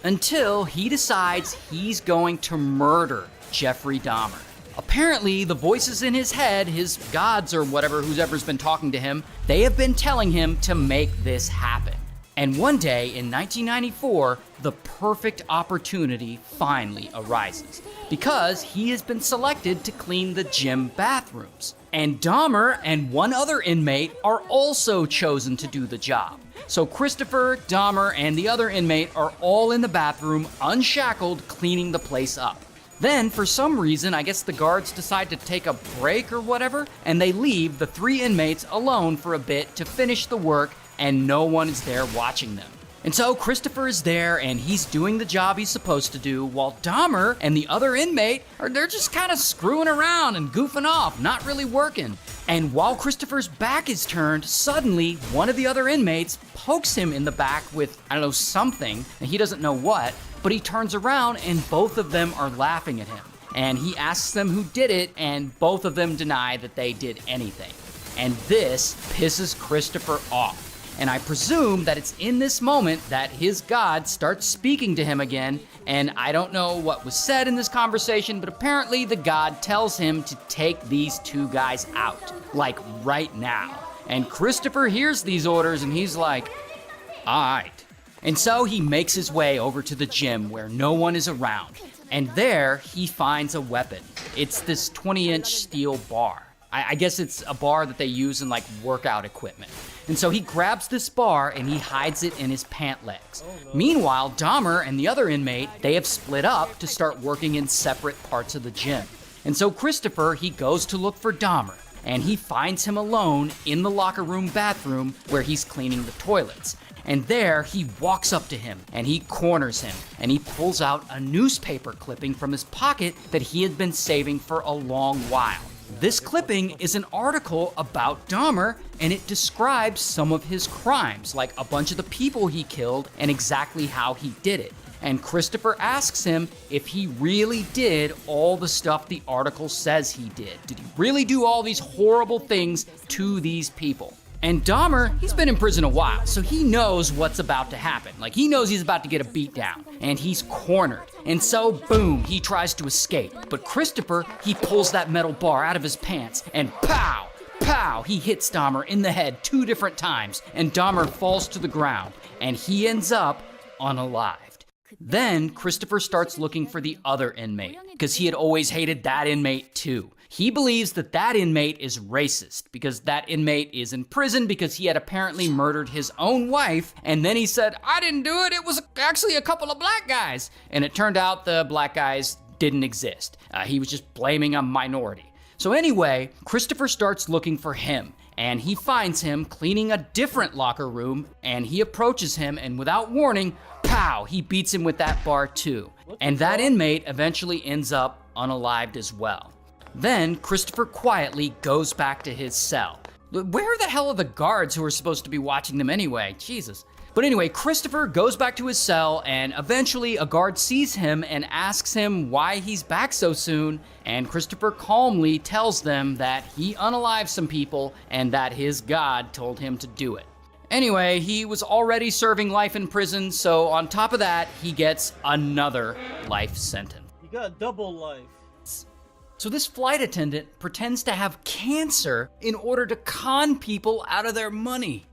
Until he decides he's going to murder Jeffrey Dahmer. Apparently, the voices in his head, his gods or whatever, whoever's been talking to him, they have been telling him to make this happen. And one day in 1994, the perfect opportunity finally arises because he has been selected to clean the gym bathrooms. And Dahmer and one other inmate are also chosen to do the job. So Christopher, Dahmer, and the other inmate are all in the bathroom, unshackled, cleaning the place up. Then, for some reason, I guess the guards decide to take a break or whatever, and they leave the 3 inmates alone for a bit to finish the work, and no one is there watching them. And so Christopher is there, and he's doing the job he's supposed to do, while Dahmer and the other inmate they're just kind of screwing around and goofing off, not really working. And while Christopher's back is turned, suddenly one of the other inmates pokes him in the back with, I don't know, something, and he doesn't know what, but he turns around and both of them are laughing at him. And he asks them who did it, and both of them deny that they did anything. And this pisses Christopher off. And I presume that it's in this moment that his God starts speaking to him again, and I don't know what was said in this conversation, but apparently the God tells him to take these 2 guys out, like right now. And Christopher hears these orders and he's like, alright. And so he makes his way over to the gym where no one is around, and there he finds a weapon. It's this 20-inch steel bar. I guess it's a bar that they use in like workout equipment. And so he grabs this bar and he hides it in his pant legs. Meanwhile, Dahmer and the other inmate, they have split up to start working in separate parts of the gym. And so Christopher, he goes to look for Dahmer, and he finds him alone in the locker room bathroom where he's cleaning the toilets. And there he walks up to him and he corners him, and he pulls out a newspaper clipping from his pocket that he had been saving for a long while. This clipping is an article about Dahmer, and it describes some of his crimes, like a bunch of the people he killed and exactly how he did it. And Christopher asks him if he really did all the stuff the article says he did. Did he really do all these horrible things to these people? And Dahmer, he's been in prison a while, so he knows what's about to happen. Like, he knows he's about to get a beat down, and he's cornered. And so, boom, he tries to escape. But Christopher, he pulls that metal bar out of his pants, and pow, pow, he hits Dahmer in the head 2 different times, and Dahmer falls to the ground, and he ends up unalived. Then, Christopher starts looking for the other inmate, because he had always hated that inmate too. He believes that that inmate is racist because that inmate is in prison because he had apparently murdered his own wife, and then he said, I didn't do it, it was actually a couple of black guys. And it turned out the black guys didn't exist. He was just blaming a minority. So anyway, Christopher starts looking for him, and he finds him cleaning a different locker room, and he approaches him, and without warning, pow, he beats him with that bar too. And that inmate eventually ends up unalived as well. Then Christopher quietly goes back to his cell. Where the hell are the guards who are supposed to be watching them anyway? Jesus. But anyway, Christopher goes back to his cell, and eventually a guard sees him and asks him why he's back so soon, and Christopher calmly tells them that he unalived some people and that his God told him to do it. Anyway, he was already serving life in prison, so on top of that, he gets another life sentence. You got double life. So this flight attendant pretends to have cancer in order to con people out of their money.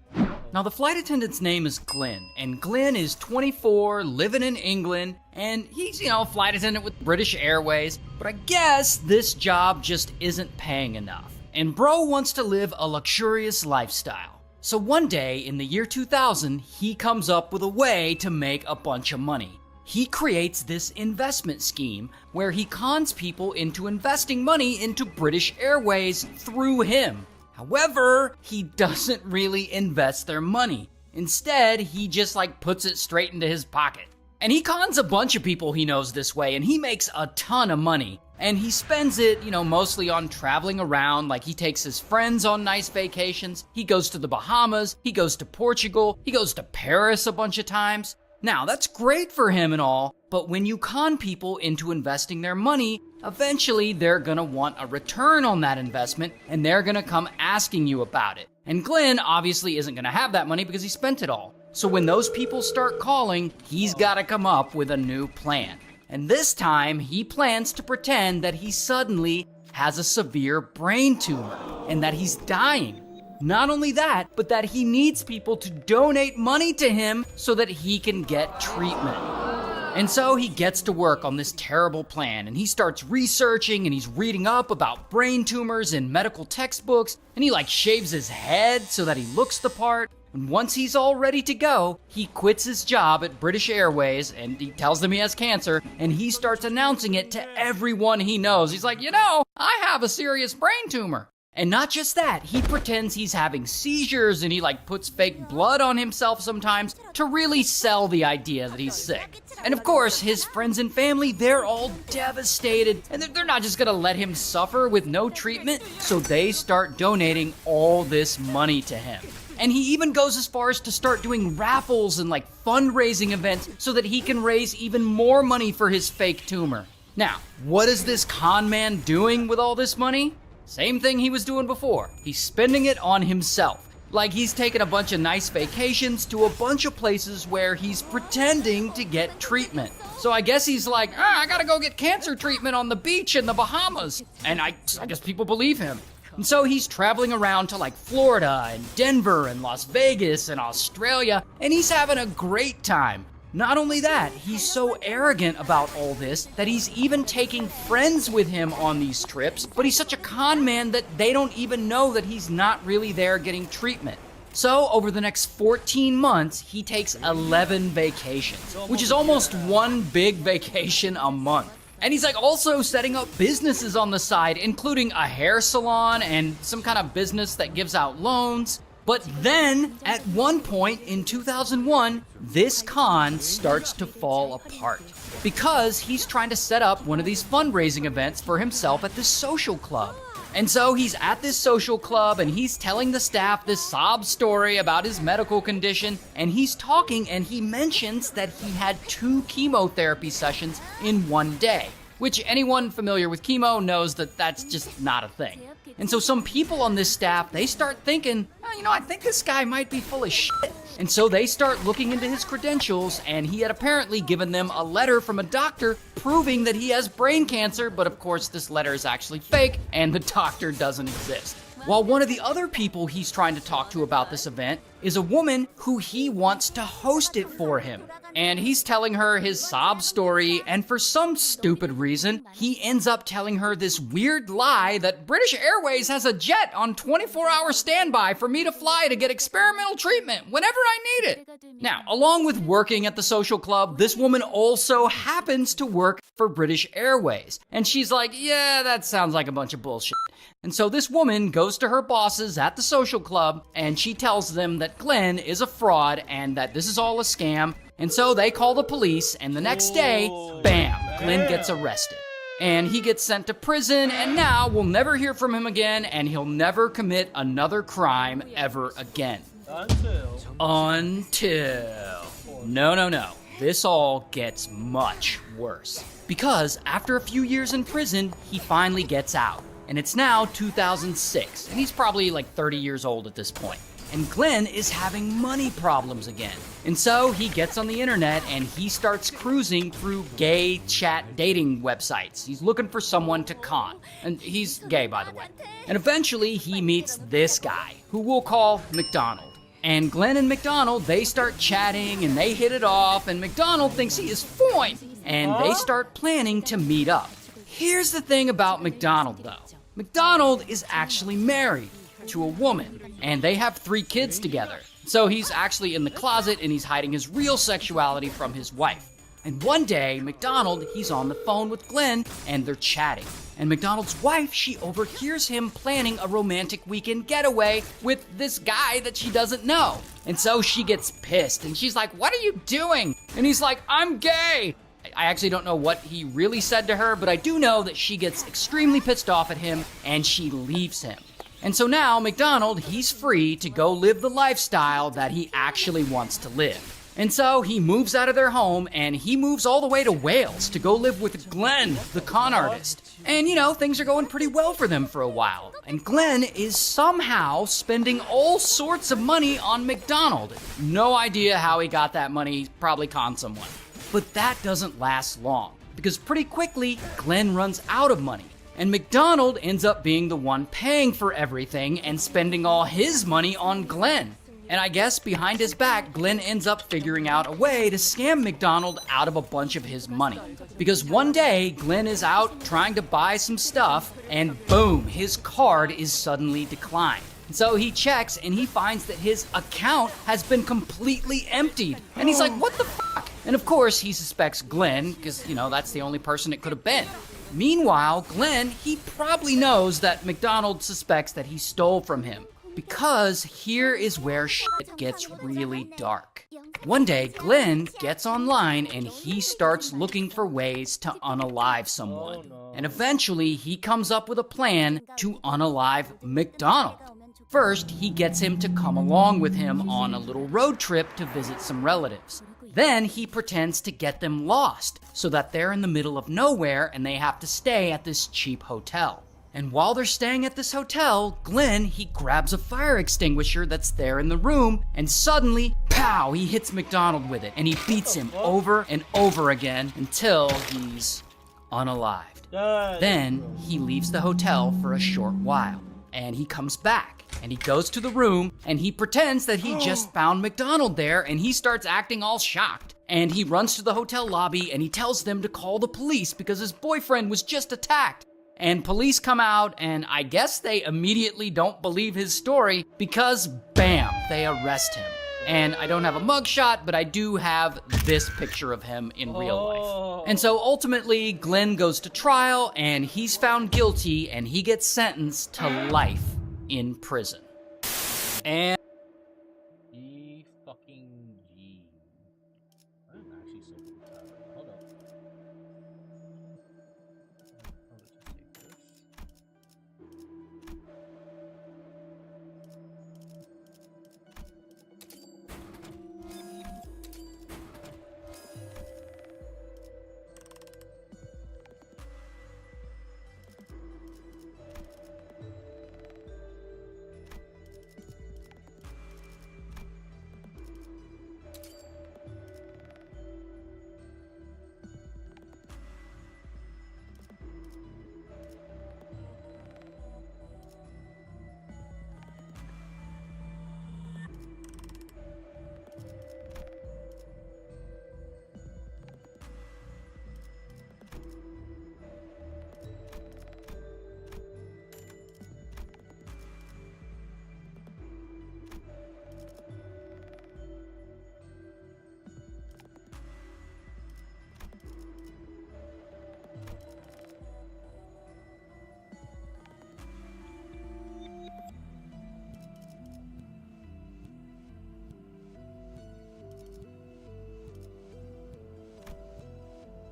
Now, the flight attendant's name is Glenn, and Glenn is 24, living in England, and he's, a flight attendant with British Airways, but I guess this job just isn't paying enough. And bro wants to live a luxurious lifestyle. So one day in the year 2000, he comes up with a way to make a bunch of money. He creates this investment scheme where he cons people into investing money into British Airways through him. However, he doesn't really invest their money. Instead, he just puts it straight into his pocket. And he cons a bunch of people he knows this way, and he makes a ton of money. And he spends it, mostly on traveling around. He takes his friends on nice vacations. He goes to the Bahamas. He goes to Portugal. He goes to Paris a bunch of times. Now, that's great for him and all, but when you con people into investing their money, eventually they're gonna want a return on that investment, and they're gonna come asking you about it. And Glenn obviously isn't gonna have that money because he spent it all. So when those people start calling, he's gotta come up with a new plan. And this time, he plans to pretend that he suddenly has a severe brain tumor, and that he's dying. Not only that, but that he needs people to donate money to him so that he can get treatment. And so he gets to work on this terrible plan, and he starts researching and he's reading up about brain tumors in medical textbooks, and he shaves his head so that he looks the part. And once he's all ready to go, he quits his job at British Airways and he tells them he has cancer, and he starts announcing it to everyone he knows. He's like, I have a serious brain tumor. And not just that, he pretends he's having seizures, and he puts fake blood on himself sometimes to really sell the idea that he's sick. And of course, his friends and family, they're all devastated, and they're not just gonna let him suffer with no treatment, so they start donating all this money to him. And he even goes as far as to start doing raffles and fundraising events so that he can raise even more money for his fake tumor. Now, what is this con man doing with all this money? Same thing he was doing before. He's spending it on himself. He's taking a bunch of nice vacations to a bunch of places where he's pretending to get treatment. So I guess he's I gotta go get cancer treatment on the beach in the Bahamas. And I guess people believe him. And so he's traveling around to Florida and Denver and Las Vegas and Australia, and he's having a great time. Not only that, he's so arrogant about all this that he's even taking friends with him on these trips, but he's such a con man that they don't even know that he's not really there getting treatment. So over the next 14 months, he takes 11 vacations, which is almost one big vacation a month. And he's also setting up businesses on the side, including a hair salon and some kind of business that gives out loans. But then, at one point in 2001, this con starts to fall apart because he's trying to set up one of these fundraising events for himself at this social club. And so he's at this social club and he's telling the staff this sob story about his medical condition, and he's talking and he mentions that he had 2 chemotherapy sessions in one day, which anyone familiar with chemo knows that that's just not a thing. And so some people on this staff, they start thinking, I think this guy might be full of shit. And so they start looking into his credentials, and he had apparently given them a letter from a doctor proving that he has brain cancer, but of course this letter is actually fake, and the doctor doesn't exist. While one of the other people he's trying to talk to about this event is a woman who he wants to host it for him. And he's telling her his sob story, and for some stupid reason, he ends up telling her this weird lie that British Airways has a jet on 24-hour standby for me to fly to get experimental treatment whenever I need it. Now, along with working at the social club, this woman also happens to work for British Airways. And she's like, yeah, that sounds like a bunch of bullshit. And so this woman goes to her bosses at the social club, and she tells them that Glenn is a fraud and that this is all a scam. And so they call the police, and the next day, bam, Glenn gets arrested. And he gets sent to prison, and now we'll never hear from him again, and he'll never commit another crime ever again. Until... No. This all gets much worse. Because after a few years in prison, he finally gets out. And it's now 2006, and he's probably 30 years old at this point. and Glenn is having money problems again. And so he gets on the internet and he starts cruising through gay chat dating websites. He's looking for someone to con. And he's gay, by the way. And eventually he meets this guy, who we'll call McDonald. And Glenn and McDonald, they start chatting and they hit it off, and McDonald thinks he is fine. And they start planning to meet up. Here's the thing about McDonald, though. McDonald is actually married to a woman, and they have 3 kids together. So he's actually in the closet and he's hiding his real sexuality from his wife. And one day, McDonald, he's on the phone with Glenn and they're chatting. And McDonald's wife, she overhears him planning a romantic weekend getaway with this guy that she doesn't know. And so she gets pissed and she's like, "What are you doing?" And he's like, "I'm gay." I actually don't know what he really said to her, but I do know that she gets extremely pissed off at him and she leaves him. And so now McDonald, he's free to go live the lifestyle that he actually wants to live. And so he moves out of their home and he moves all the way to Wales to go live with Glenn, the con artist. And you know, things are going pretty well for them for a while. And Glenn is somehow spending all sorts of money on McDonald. No idea how he got that money, probably conned someone. But that doesn't last long, because pretty quickly, Glenn runs out of money. And McDonald ends up being the one paying for everything and spending all his money on Glenn. And I guess behind his back, Glenn ends up figuring out a way to scam McDonald out of a bunch of his money. Because one day, Glenn is out trying to buy some stuff, and boom, his card is suddenly declined. And so he checks and he finds that his account has been completely emptied. And he's like, "What the fuck?" And of course, he suspects Glenn, because, you know, that's the only person it could have been. Meanwhile, Glenn, he probably knows that McDonald suspects that he stole from him. Because here is where shit gets really dark. One day, Glenn gets online and he starts looking for ways to unalive someone. And eventually, he comes up with a plan to unalive McDonald. First, he gets him to come along with him on a little road trip to visit some relatives. Then he pretends to get them lost so that they're in the middle of nowhere and they have to stay at this cheap hotel. And while they're staying at this hotel, Glenn, he grabs a fire extinguisher that's there in the room, and suddenly, pow, he hits McDonald with it, and he beats him over and over again until he's unalived. Then he leaves the hotel for a short while, and he comes back, and he goes to the room, and he pretends that he just found McDonald there, and he starts acting all shocked. And he runs to the hotel lobby, and he tells them to call the police because his boyfriend was just attacked. And police come out, and I guess they immediately don't believe his story because, bam, they arrest him. And I don't have a mugshot, but I do have this picture of him in real life. And so ultimately, Glenn goes to trial, and he's found guilty, and he gets sentenced to life in prison. And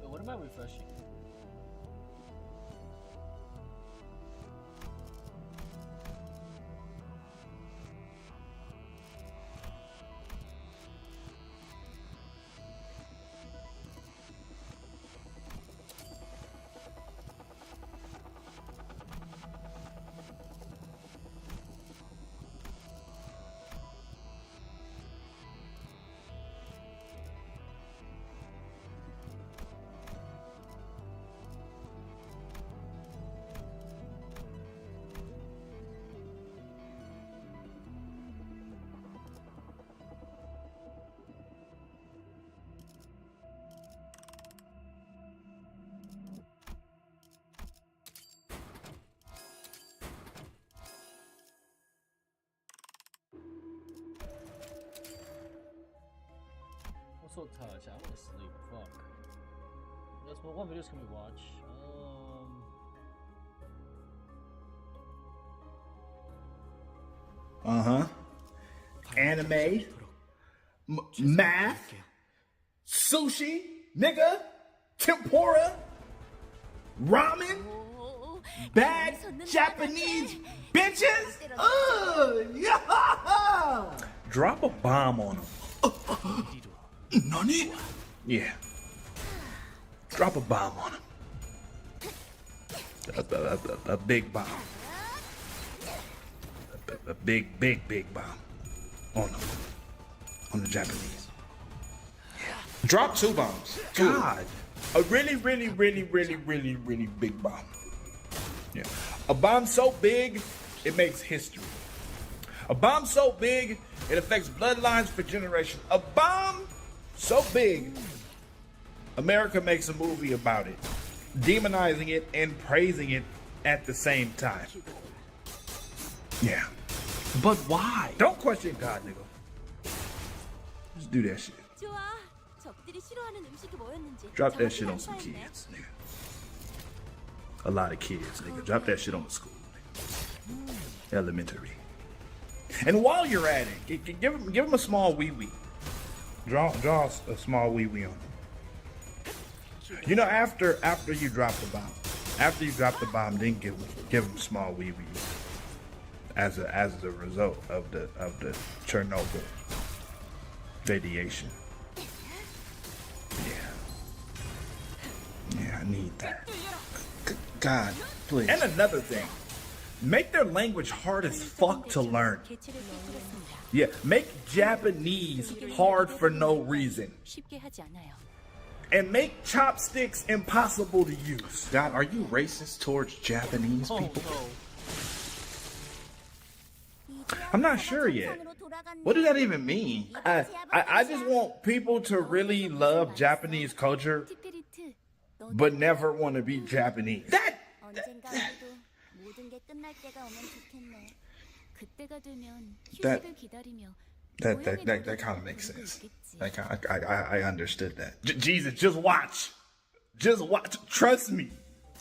What am I refreshing? so touched. I wanna sleep. Fuck. What videos can we watch? Anime, math, sushi, nigga, tempura, ramen, bad Japanese bitches. Yeah. Drop a bomb on them. Nani? Yeah. Drop a bomb on them. A big bomb. A big bomb on them. On the Japanese. Drop 2 bombs. God. A really big bomb. Yeah. A bomb so big, it makes history. A bomb so big, it affects bloodlines for generations. A bomb so big, America makes a movie about it, demonizing it and praising it at the same time. Yeah. But why? Don't question God, nigga. Just do that shit. Drop that shit on some kids, nigga. A lot of kids, nigga. Drop that shit on the school, nigga. Elementary. And while you're at it, give him a small wee-wee. Draw a small wee-wee on him. You know, after you drop the bomb, then give him small wee-wee as a result of the Chernobyl radiation. Yeah, I need that. God, please. And another thing, make their language hard as fuck to learn. Yeah, make Japanese hard for no reason. And make chopsticks impossible to use. God, are you racist towards Japanese people? I'm not sure yet. What does that even mean? I just want people to really love Japanese culture, but never want to be Japanese. That kind of makes sense. I understood that. Jesus, just watch. Just watch. Trust me.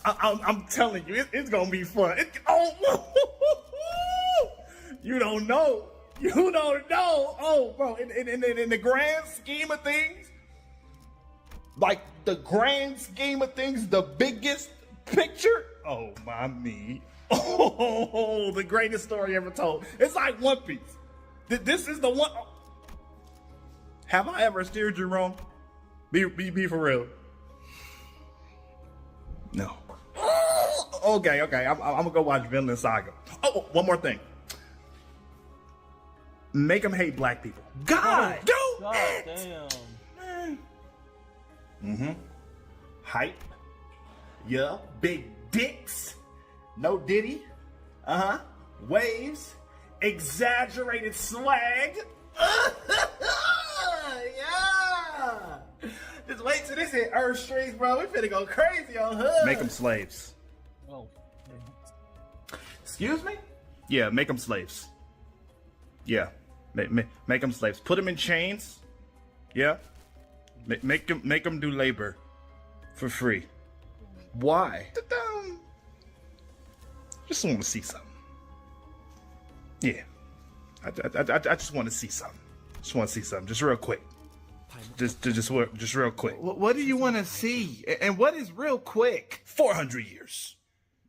I'm telling you, it's gonna be fun. You don't know. You don't know. Oh, bro, in the grand scheme of things, like the grand scheme of things, the biggest picture. Oh, my me. Oh, the greatest story ever told. It's like One Piece. This is the one. Have I ever steered you wrong? Be for real. No. Okay. I'm gonna go watch Vinland Saga. Oh, one more thing. Make them hate black people. God, do it. Damn. Mm-hmm. Hype. Yeah. Big dicks. No Diddy. Uh-huh. Waves. Exaggerated swag. Yeah. Just wait till this hit Earth Streets, bro. We finna go crazy on Hood. Make them slaves. Oh. Excuse me? Yeah, make them slaves. Yeah. Make them slaves. Put them in chains. Yeah. Make them do labor for free. Why? Just want to see something. Yeah. I just want to see something. Just real quick. Just real quick. What do you want to see? And what is real quick? 400 years.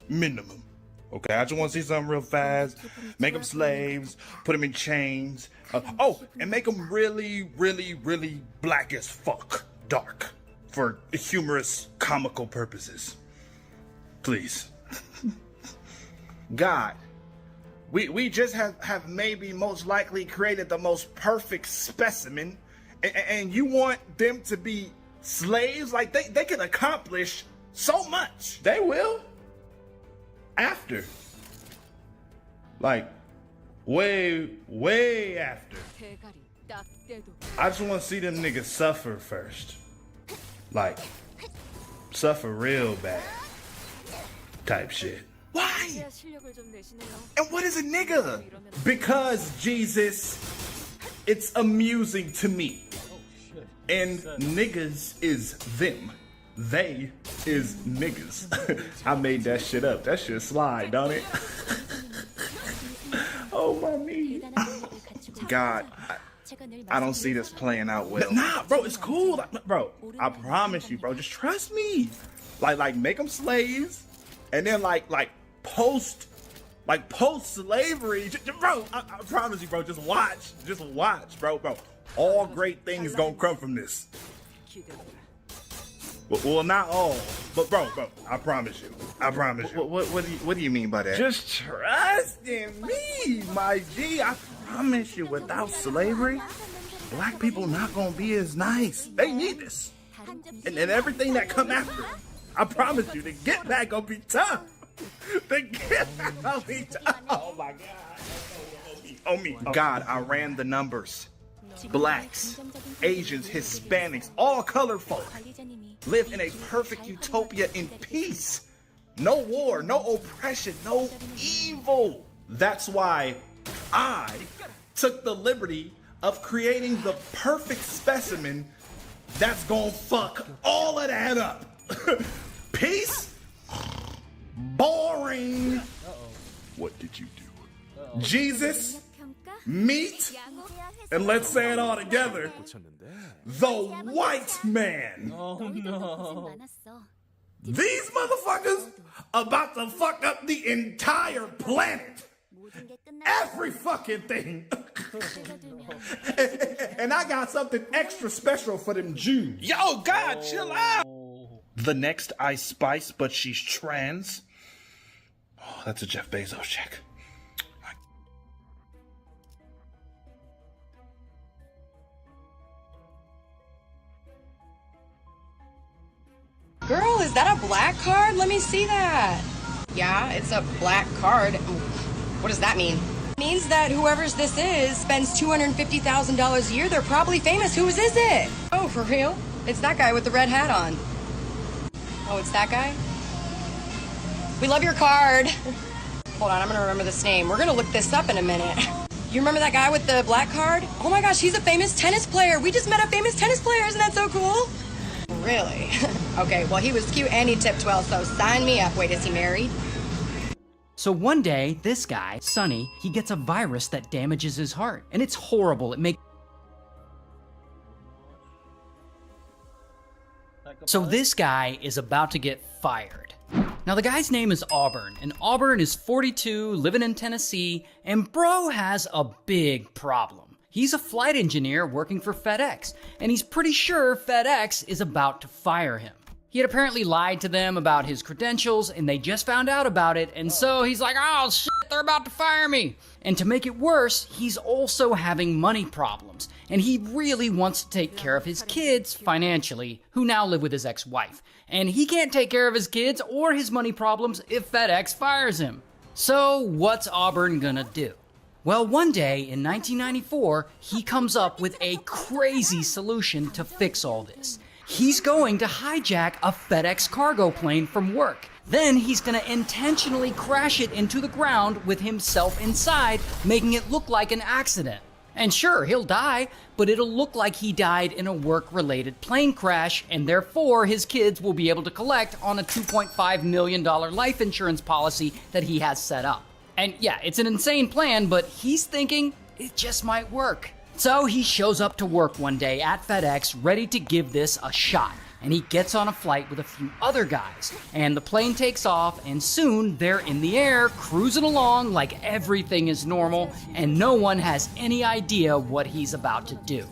Minimum. Okay, I just want to see something real fast. Make them slaves. Put them in chains. And make them really, really, really black as fuck. Dark. For humorous, comical purposes. Please. God. We just have maybe most likely created the most perfect specimen. And you want them to be slaves? Like, they can accomplish so much. They will. After. Like, way after. I just want to see them niggas suffer first. Like, suffer real bad. Type shit. Why? And what is a nigga? Because, Jesus, it's amusing to me. And niggas is them. They is niggas. I made that shit up. That shit slide, don't it? Oh, my me. God, I don't see this playing out well. Nah, bro, it's cool. Like, bro, I promise you, bro. Just trust me. Like make them slaves, and then like post slavery, bro. I promise you, bro. Just watch, bro. All great things gonna come from this. Well, not all, but bro, I promise you. What do you mean by that? Just trust in me, my G. I promise you, without slavery, black people not gonna be as nice. They need this. And everything that come after. I promise you, the get back gonna be tough. The get back gonna be tough. Oh my God. On me. God, I ran the numbers. Blacks, Asians, Hispanics, all colored folk live in a perfect utopia in peace. No war, no oppression, no evil. That's why I took the liberty of creating the perfect specimen that's gonna fuck all of that up. Peace? Boring. What did you do? Jesus? Meat? And let's say it all together. The white man. Oh no. These motherfuckers about to fuck up the entire planet. Every fucking thing. And I got something extra special for them Jews. Yo, God, chill out. The next Ice Spice, but she's trans. Oh, that's a Jeff Bezos check. Girl, is that a black card? Let me see that. Yeah, it's a black card. What does that mean? It means that whoever's this is spends $250,000 a year. They're probably famous. Whose is it? Oh, for real? It's that guy with the red hat on. Oh, it's that guy? We love your card. Hold on, I'm gonna remember this name. We're gonna look this up in a minute. You remember that guy with the black card? Oh my gosh, he's a famous tennis player. We just met a famous tennis player. Isn't that so cool? Really? Okay, well, he was cute and he tipped well, so sign me up. Wait, is he married? So one day, this guy, Sonny, he gets a virus that damages his heart. And it's horrible. It makes... So this guy is about to get fired. Now the guy's name is Auburn, and Auburn is 42, living in Tennessee, and bro has a big problem. He's a flight engineer working for FedEx, and he's pretty sure FedEx is about to fire him. He had apparently lied to them about his credentials, and they just found out about it, and so he's like, oh shit, they're about to fire me. And to make it worse, he's also having money problems, and he really wants to take care of his kids financially, who now live with his ex-wife. And he can't take care of his kids or his money problems if FedEx fires him. So what's Auburn gonna do? Well, one day in 1994, he comes up with a crazy solution to fix all this. He's going to hijack a FedEx cargo plane from work. Then he's gonna intentionally crash it into the ground with himself inside, making it look like an accident. And sure, he'll die, but it'll look like he died in a work-related plane crash, and therefore his kids will be able to collect on a $2.5 million life insurance policy that he has set up. And yeah, it's an insane plan, but he's thinking it just might work. So he shows up to work one day at FedEx ready to give this a shot. And he gets on a flight with a few other guys. And the plane takes off, and soon they're in the air, cruising along like everything is normal, and no one has any idea what he's about to do.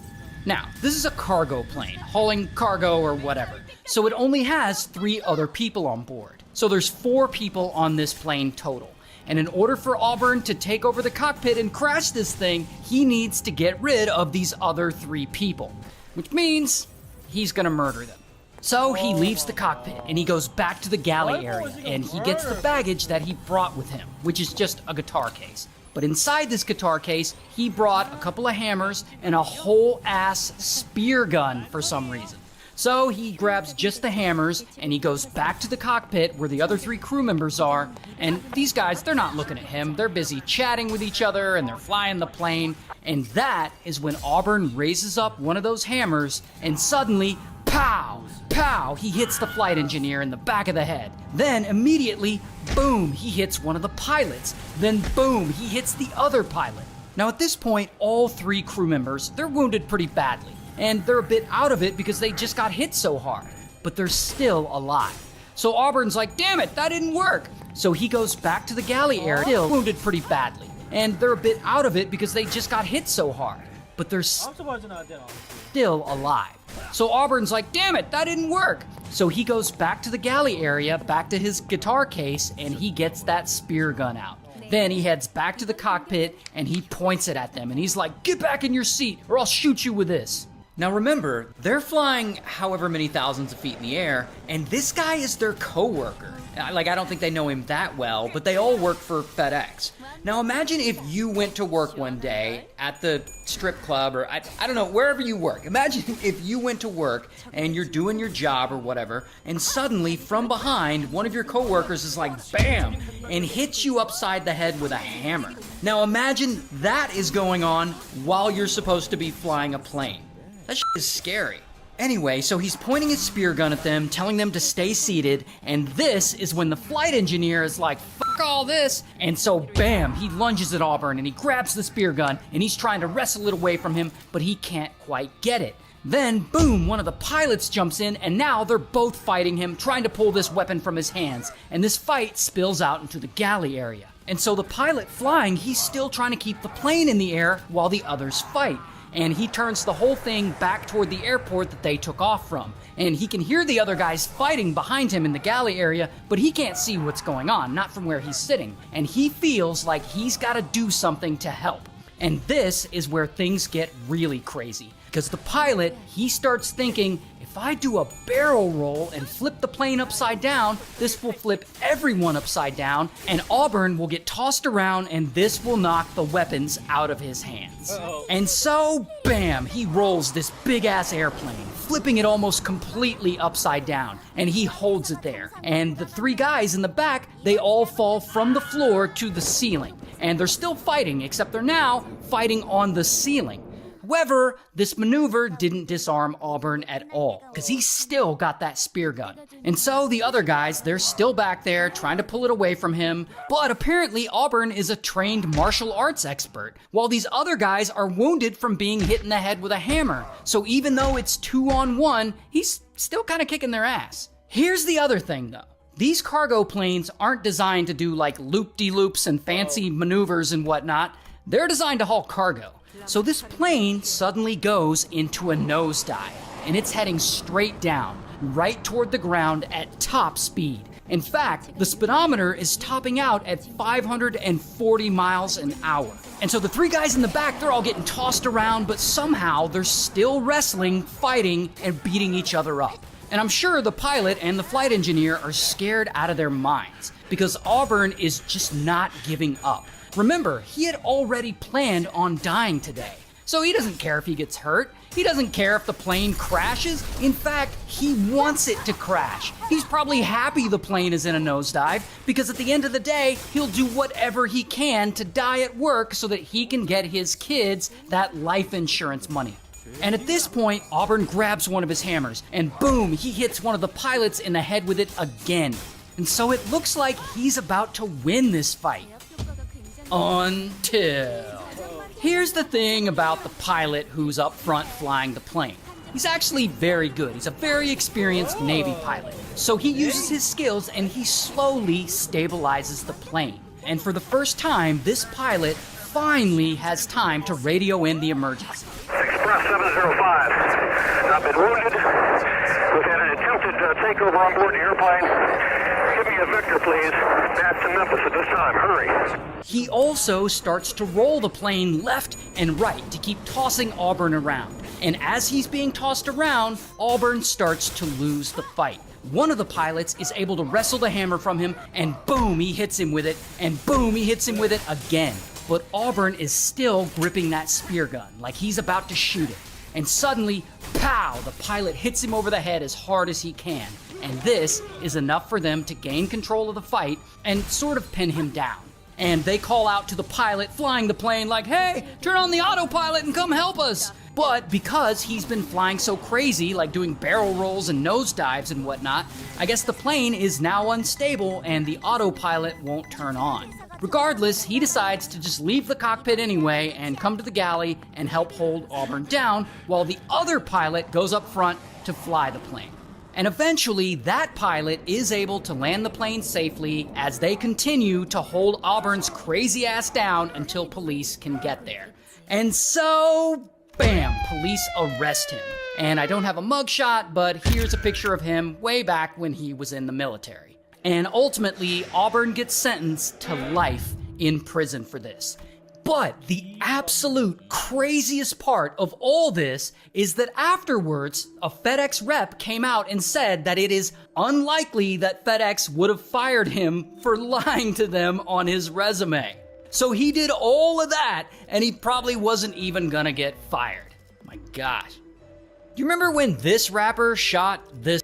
Now, this is a cargo plane, hauling cargo or whatever. So it only has 3 other people on board. So there's 4 people on this plane total. And in order for Auburn to take over the cockpit and crash this thing, he needs to get rid of these other 3 people. Which means he's gonna murder them. So he leaves the cockpit and he goes back to the galley area and he gets the baggage that he brought with him, which is just a guitar case. But inside this guitar case, he brought a couple of hammers and a whole ass spear gun for some reason. So he grabs just the hammers and he goes back to the cockpit where the other 3 crew members are. And these guys, they're not looking at him. They're busy chatting with each other and they're flying the plane. And that is when Auburn raises up one of those hammers and suddenly, pow, pow, he hits the flight engineer in the back of the head. Then immediately, boom, he hits one of the pilots. Then boom, he hits the other pilot. Now at this point, all 3 crew members, they're wounded pretty badly. And they're a bit out of it because they just got hit so hard. But they're still alive. So Auburn's like, damn it, that didn't work. So he goes back to the galley area, still wounded pretty badly. And they're a bit out of it because they just got hit so hard. But they're still alive. So Auburn's like, damn it, that didn't work. So he goes back to the galley area, back to his guitar case, and he gets that spear gun out. Then he heads back to the cockpit and he points it at them and he's like, get back in your seat or I'll shoot you with this. Now remember, they're flying however many thousands of feet in the air, and this guy is their co-worker. I don't think they know him that well, but they all work for FedEx. Now imagine if you went to work one day at the strip club or I don't know, wherever you work. Imagine if you went to work and you're doing your job or whatever, and suddenly from behind, one of your co-workers is like, bam, and hits you upside the head with a hammer. Now imagine that is going on while you're supposed to be flying a plane. That shit is scary. Anyway, so he's pointing his spear gun at them, telling them to stay seated, and this is when the flight engineer is like, fuck all this, and so bam, he lunges at Auburn and he grabs the spear gun and he's trying to wrestle it away from him, but he can't quite get it. Then, boom, one of the pilots jumps in and now they're both fighting him, trying to pull this weapon from his hands, and this fight spills out into the galley area. And so the pilot flying, he's still trying to keep the plane in the air while the others fight. And he turns the whole thing back toward the airport that they took off from. And he can hear the other guys fighting behind him in the galley area, but he can't see what's going on, not from where he's sitting. And he feels like he's got to do something to help. And this is where things get really crazy. Because the pilot, he starts thinking, if I do a barrel roll and flip the plane upside down, this will flip everyone upside down, and Auburn will get tossed around, and this will knock the weapons out of his hands. Uh-oh. And so, bam, he rolls this big-ass airplane, flipping it almost completely upside down, and he holds it there. And the 3 guys in the back, they all fall from the floor to the ceiling. And they're still fighting, except they're now fighting on the ceiling. However, this maneuver didn't disarm Auburn at all, because he's still got that spear gun. And so the other guys, they're still back there trying to pull it away from him, but apparently Auburn is a trained martial arts expert, while these other guys are wounded from being hit in the head with a hammer. So even though it's 2-on-1, he's still kind of kicking their ass. Here's the other thing though. These cargo planes aren't designed to do like loop-de-loops and fancy maneuvers and whatnot. They're designed to haul cargo. So this plane suddenly goes into a nosedive, and it's heading straight down, right toward the ground at top speed. In fact, the speedometer is topping out at 540 miles an hour. And so the 3 guys in the back, they're all getting tossed around, but somehow they're still wrestling, fighting, and beating each other up. And I'm sure the pilot and the flight engineer are scared out of their minds, because Auburn is just not giving up. Remember, he had already planned on dying today. So he doesn't care if he gets hurt. He doesn't care if the plane crashes. In fact, he wants it to crash. He's probably happy the plane is in a nosedive, because at the end of the day, he'll do whatever he can to die at work so that he can get his kids that life insurance money. And at this point, Auburn grabs one of his hammers, and boom, he hits one of the pilots in the head with it again. And so it looks like he's about to win this fight. Until... Here's the thing about the pilot who's up front flying the plane. He's actually very good. He's a very experienced Navy pilot. So he uses his skills and he slowly stabilizes the plane. And for the first time, this pilot finally has time to radio in the emergency. Express 705. I've been wounded. We've had an attempted takeover on board the airplane. Give me a Victor, please. Back to Memphis at this time. Hurry. He also starts to roll the plane left and right to keep tossing Auburn around. And as he's being tossed around, Auburn starts to lose the fight. One of the pilots is able to wrestle the hammer from him, and boom, he hits him with it, and boom, he hits him with it again. But Auburn is still gripping that spear gun, like he's about to shoot it. And suddenly, pow, the pilot hits him over the head as hard as he can. And this is enough for them to gain control of the fight and sort of pin him down. and they call out to the pilot flying the plane like, hey, turn on the autopilot and come help us. But because he's been flying so crazy, like doing barrel rolls and nosedives and whatnot, I guess the plane is now unstable and the autopilot won't turn on. Regardless, he decides to just leave the cockpit anyway and come to the galley and help hold Auburn down while the other pilot goes up front to fly the plane. And eventually, that pilot is able to land the plane safely as they continue to hold Auburn's crazy ass down until police can get there. And so, bam, police arrest him. And I don't have a mugshot, but here's a picture of him way back when he was in the military. And ultimately, Auburn gets sentenced to life in prison for this. But the absolute craziest part of all this is that afterwards, a FedEx rep came out and said that it is unlikely that FedEx would have fired him for lying to them on his resume. So he did all of that, and he probably wasn't even gonna get fired. My gosh. Do you remember when this rapper shot this?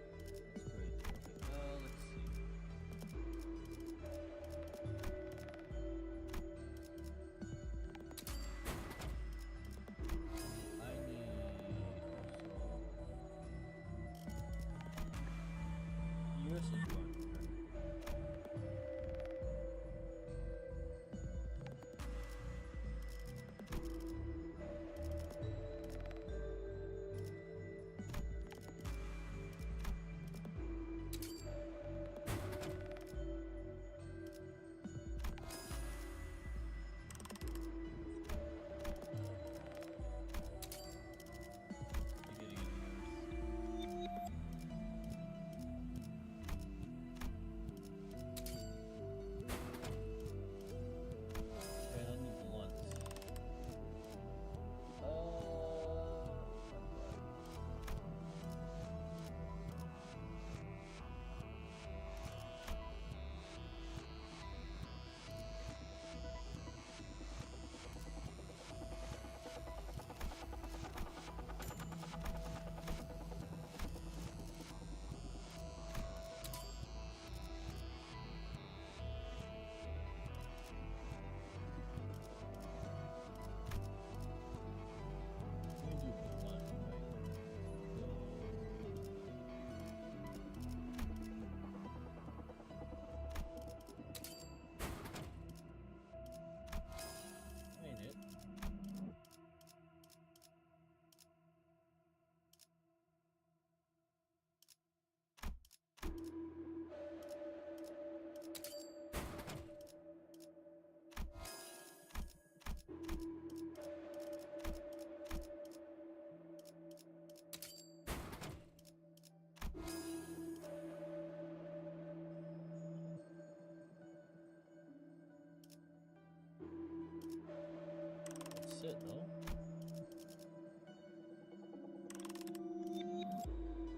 It though.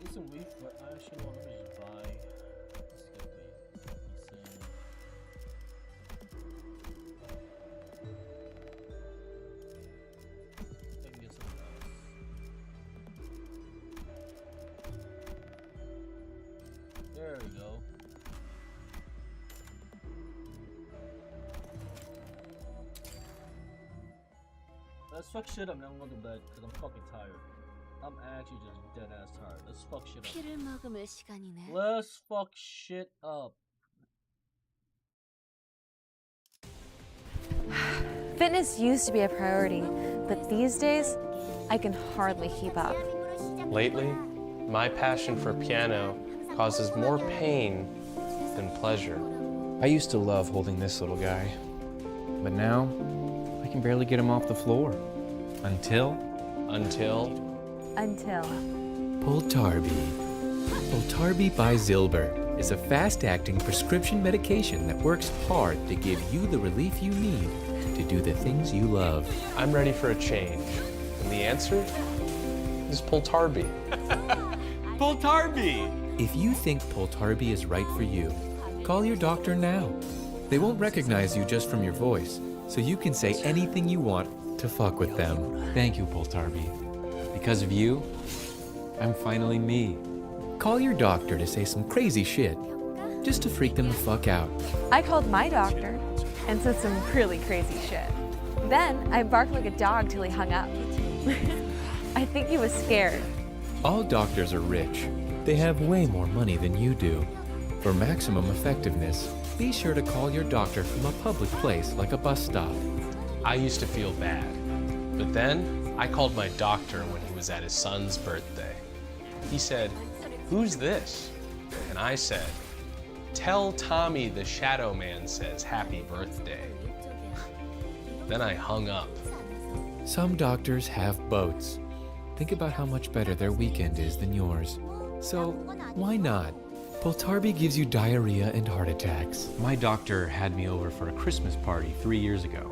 It's a week, but I actually want to just buy. Let's get I can get something else. There we go. Let's fuck shit up and then I'm going to bed because I'm fucking tired. I'm actually just dead ass tired. Let's fuck shit up. Let's fuck shit up. Fitness used to be a priority, but these days, I can hardly keep up. Lately, my passion for piano causes more pain than pleasure. I used to love holding this little guy, but now I can barely get him off the floor. Until Poltarbi. Poltarbi by Zilber is a fast-acting prescription medication that works hard to give you the relief you need to do the things you love. I'm ready for a change, and the answer is Poltarbi. Poltarbi! If you think Poltarbi is right for you, call your doctor now. They won't recognize you just from your voice, so you can say anything you want to fuck with them. Thank you, Poltarbi. Because of you, I'm finally me. Call your doctor to say some crazy shit, just to freak them the fuck out. I called my doctor. and said some really crazy shit. Then I barked like a dog till he hung up. I think he was scared. All doctors are rich. They have way more money than you do. For maximum effectiveness, be sure to call your doctor from a public place like a bus stop. I used to feel bad, but then I called my doctor when he was at his son's birthday. He said, "Who's this?" And I said, "Tell Tommy the Shadow Man says happy birthday." Then I hung up. Some doctors have boats. Think about how much better their weekend is than yours. So, why not? Poltarby gives you diarrhea and heart attacks. My doctor had me over for a Christmas party 3 years ago.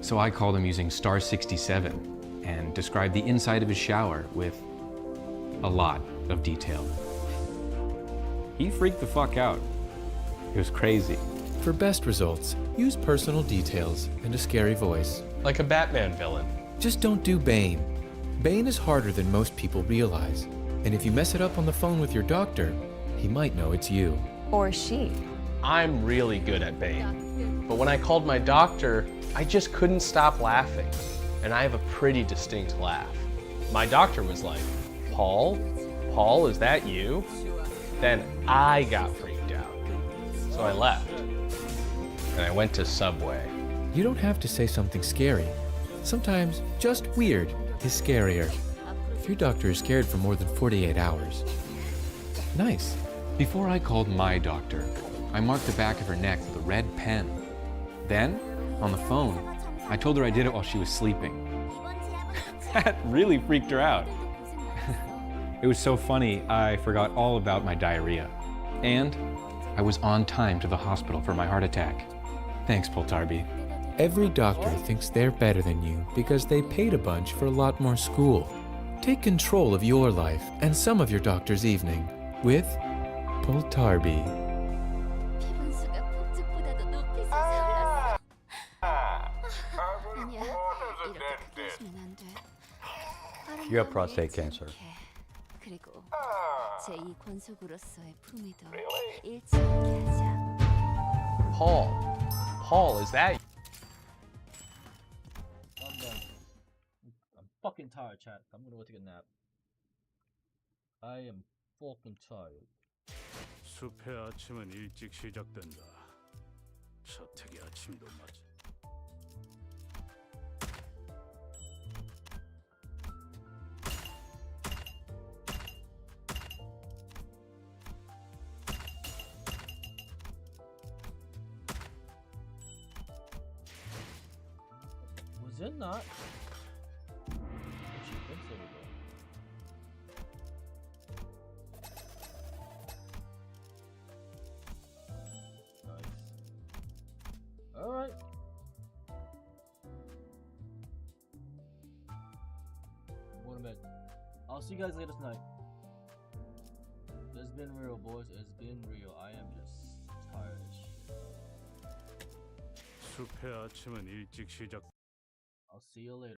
So I called him using star 67 and described the inside of his shower with a lot of detail. He freaked the fuck out. It was crazy. For best results, use personal details and a scary voice. Like a Batman villain. Just don't do Bane. Bane is harder than most people realize. And if you mess it up on the phone with your doctor, he might know it's you. Or she. I'm really good at Bane. But when I called my doctor, I just couldn't stop laughing. And I have a pretty distinct laugh. My doctor was like, "Paul? Paul, is that you?" Then I got freaked out. So I left. And I went to Subway. You don't have to say something scary. Sometimes just weird is scarier. If your doctor is scared for more than 48 hours. Nice. Before I called my doctor, I marked the back of her neck with a red pen. Then, on the phone, I told her I did it while she was sleeping. That really freaked her out. It was so funny, I forgot all about my diarrhea. And I was on time to the hospital for my heart attack. Thanks, Poltarby. Every doctor thinks they're better than you because they paid a bunch for a lot more school. Take control of your life and some of your doctor's evening with Poltarby. You have prostate cancer. 그리고 제2 권속으로서의 품위도 잃지 않게 하자. Paul. Paul, is that you? I'm done. I'm fucking tired, chat. I'm gonna go take a nap. I am fucking tired. 숲의 아침은 일찍 시작된다. 저택의 아침도 맞아. Was it not? She thinks it was. Nice. Alright. I'm going to bed. I'll see you guys later tonight. It's been real, boys. It's been real. I am just tired as shit. 숲의 아침은 일찍 시작. I'll see you later.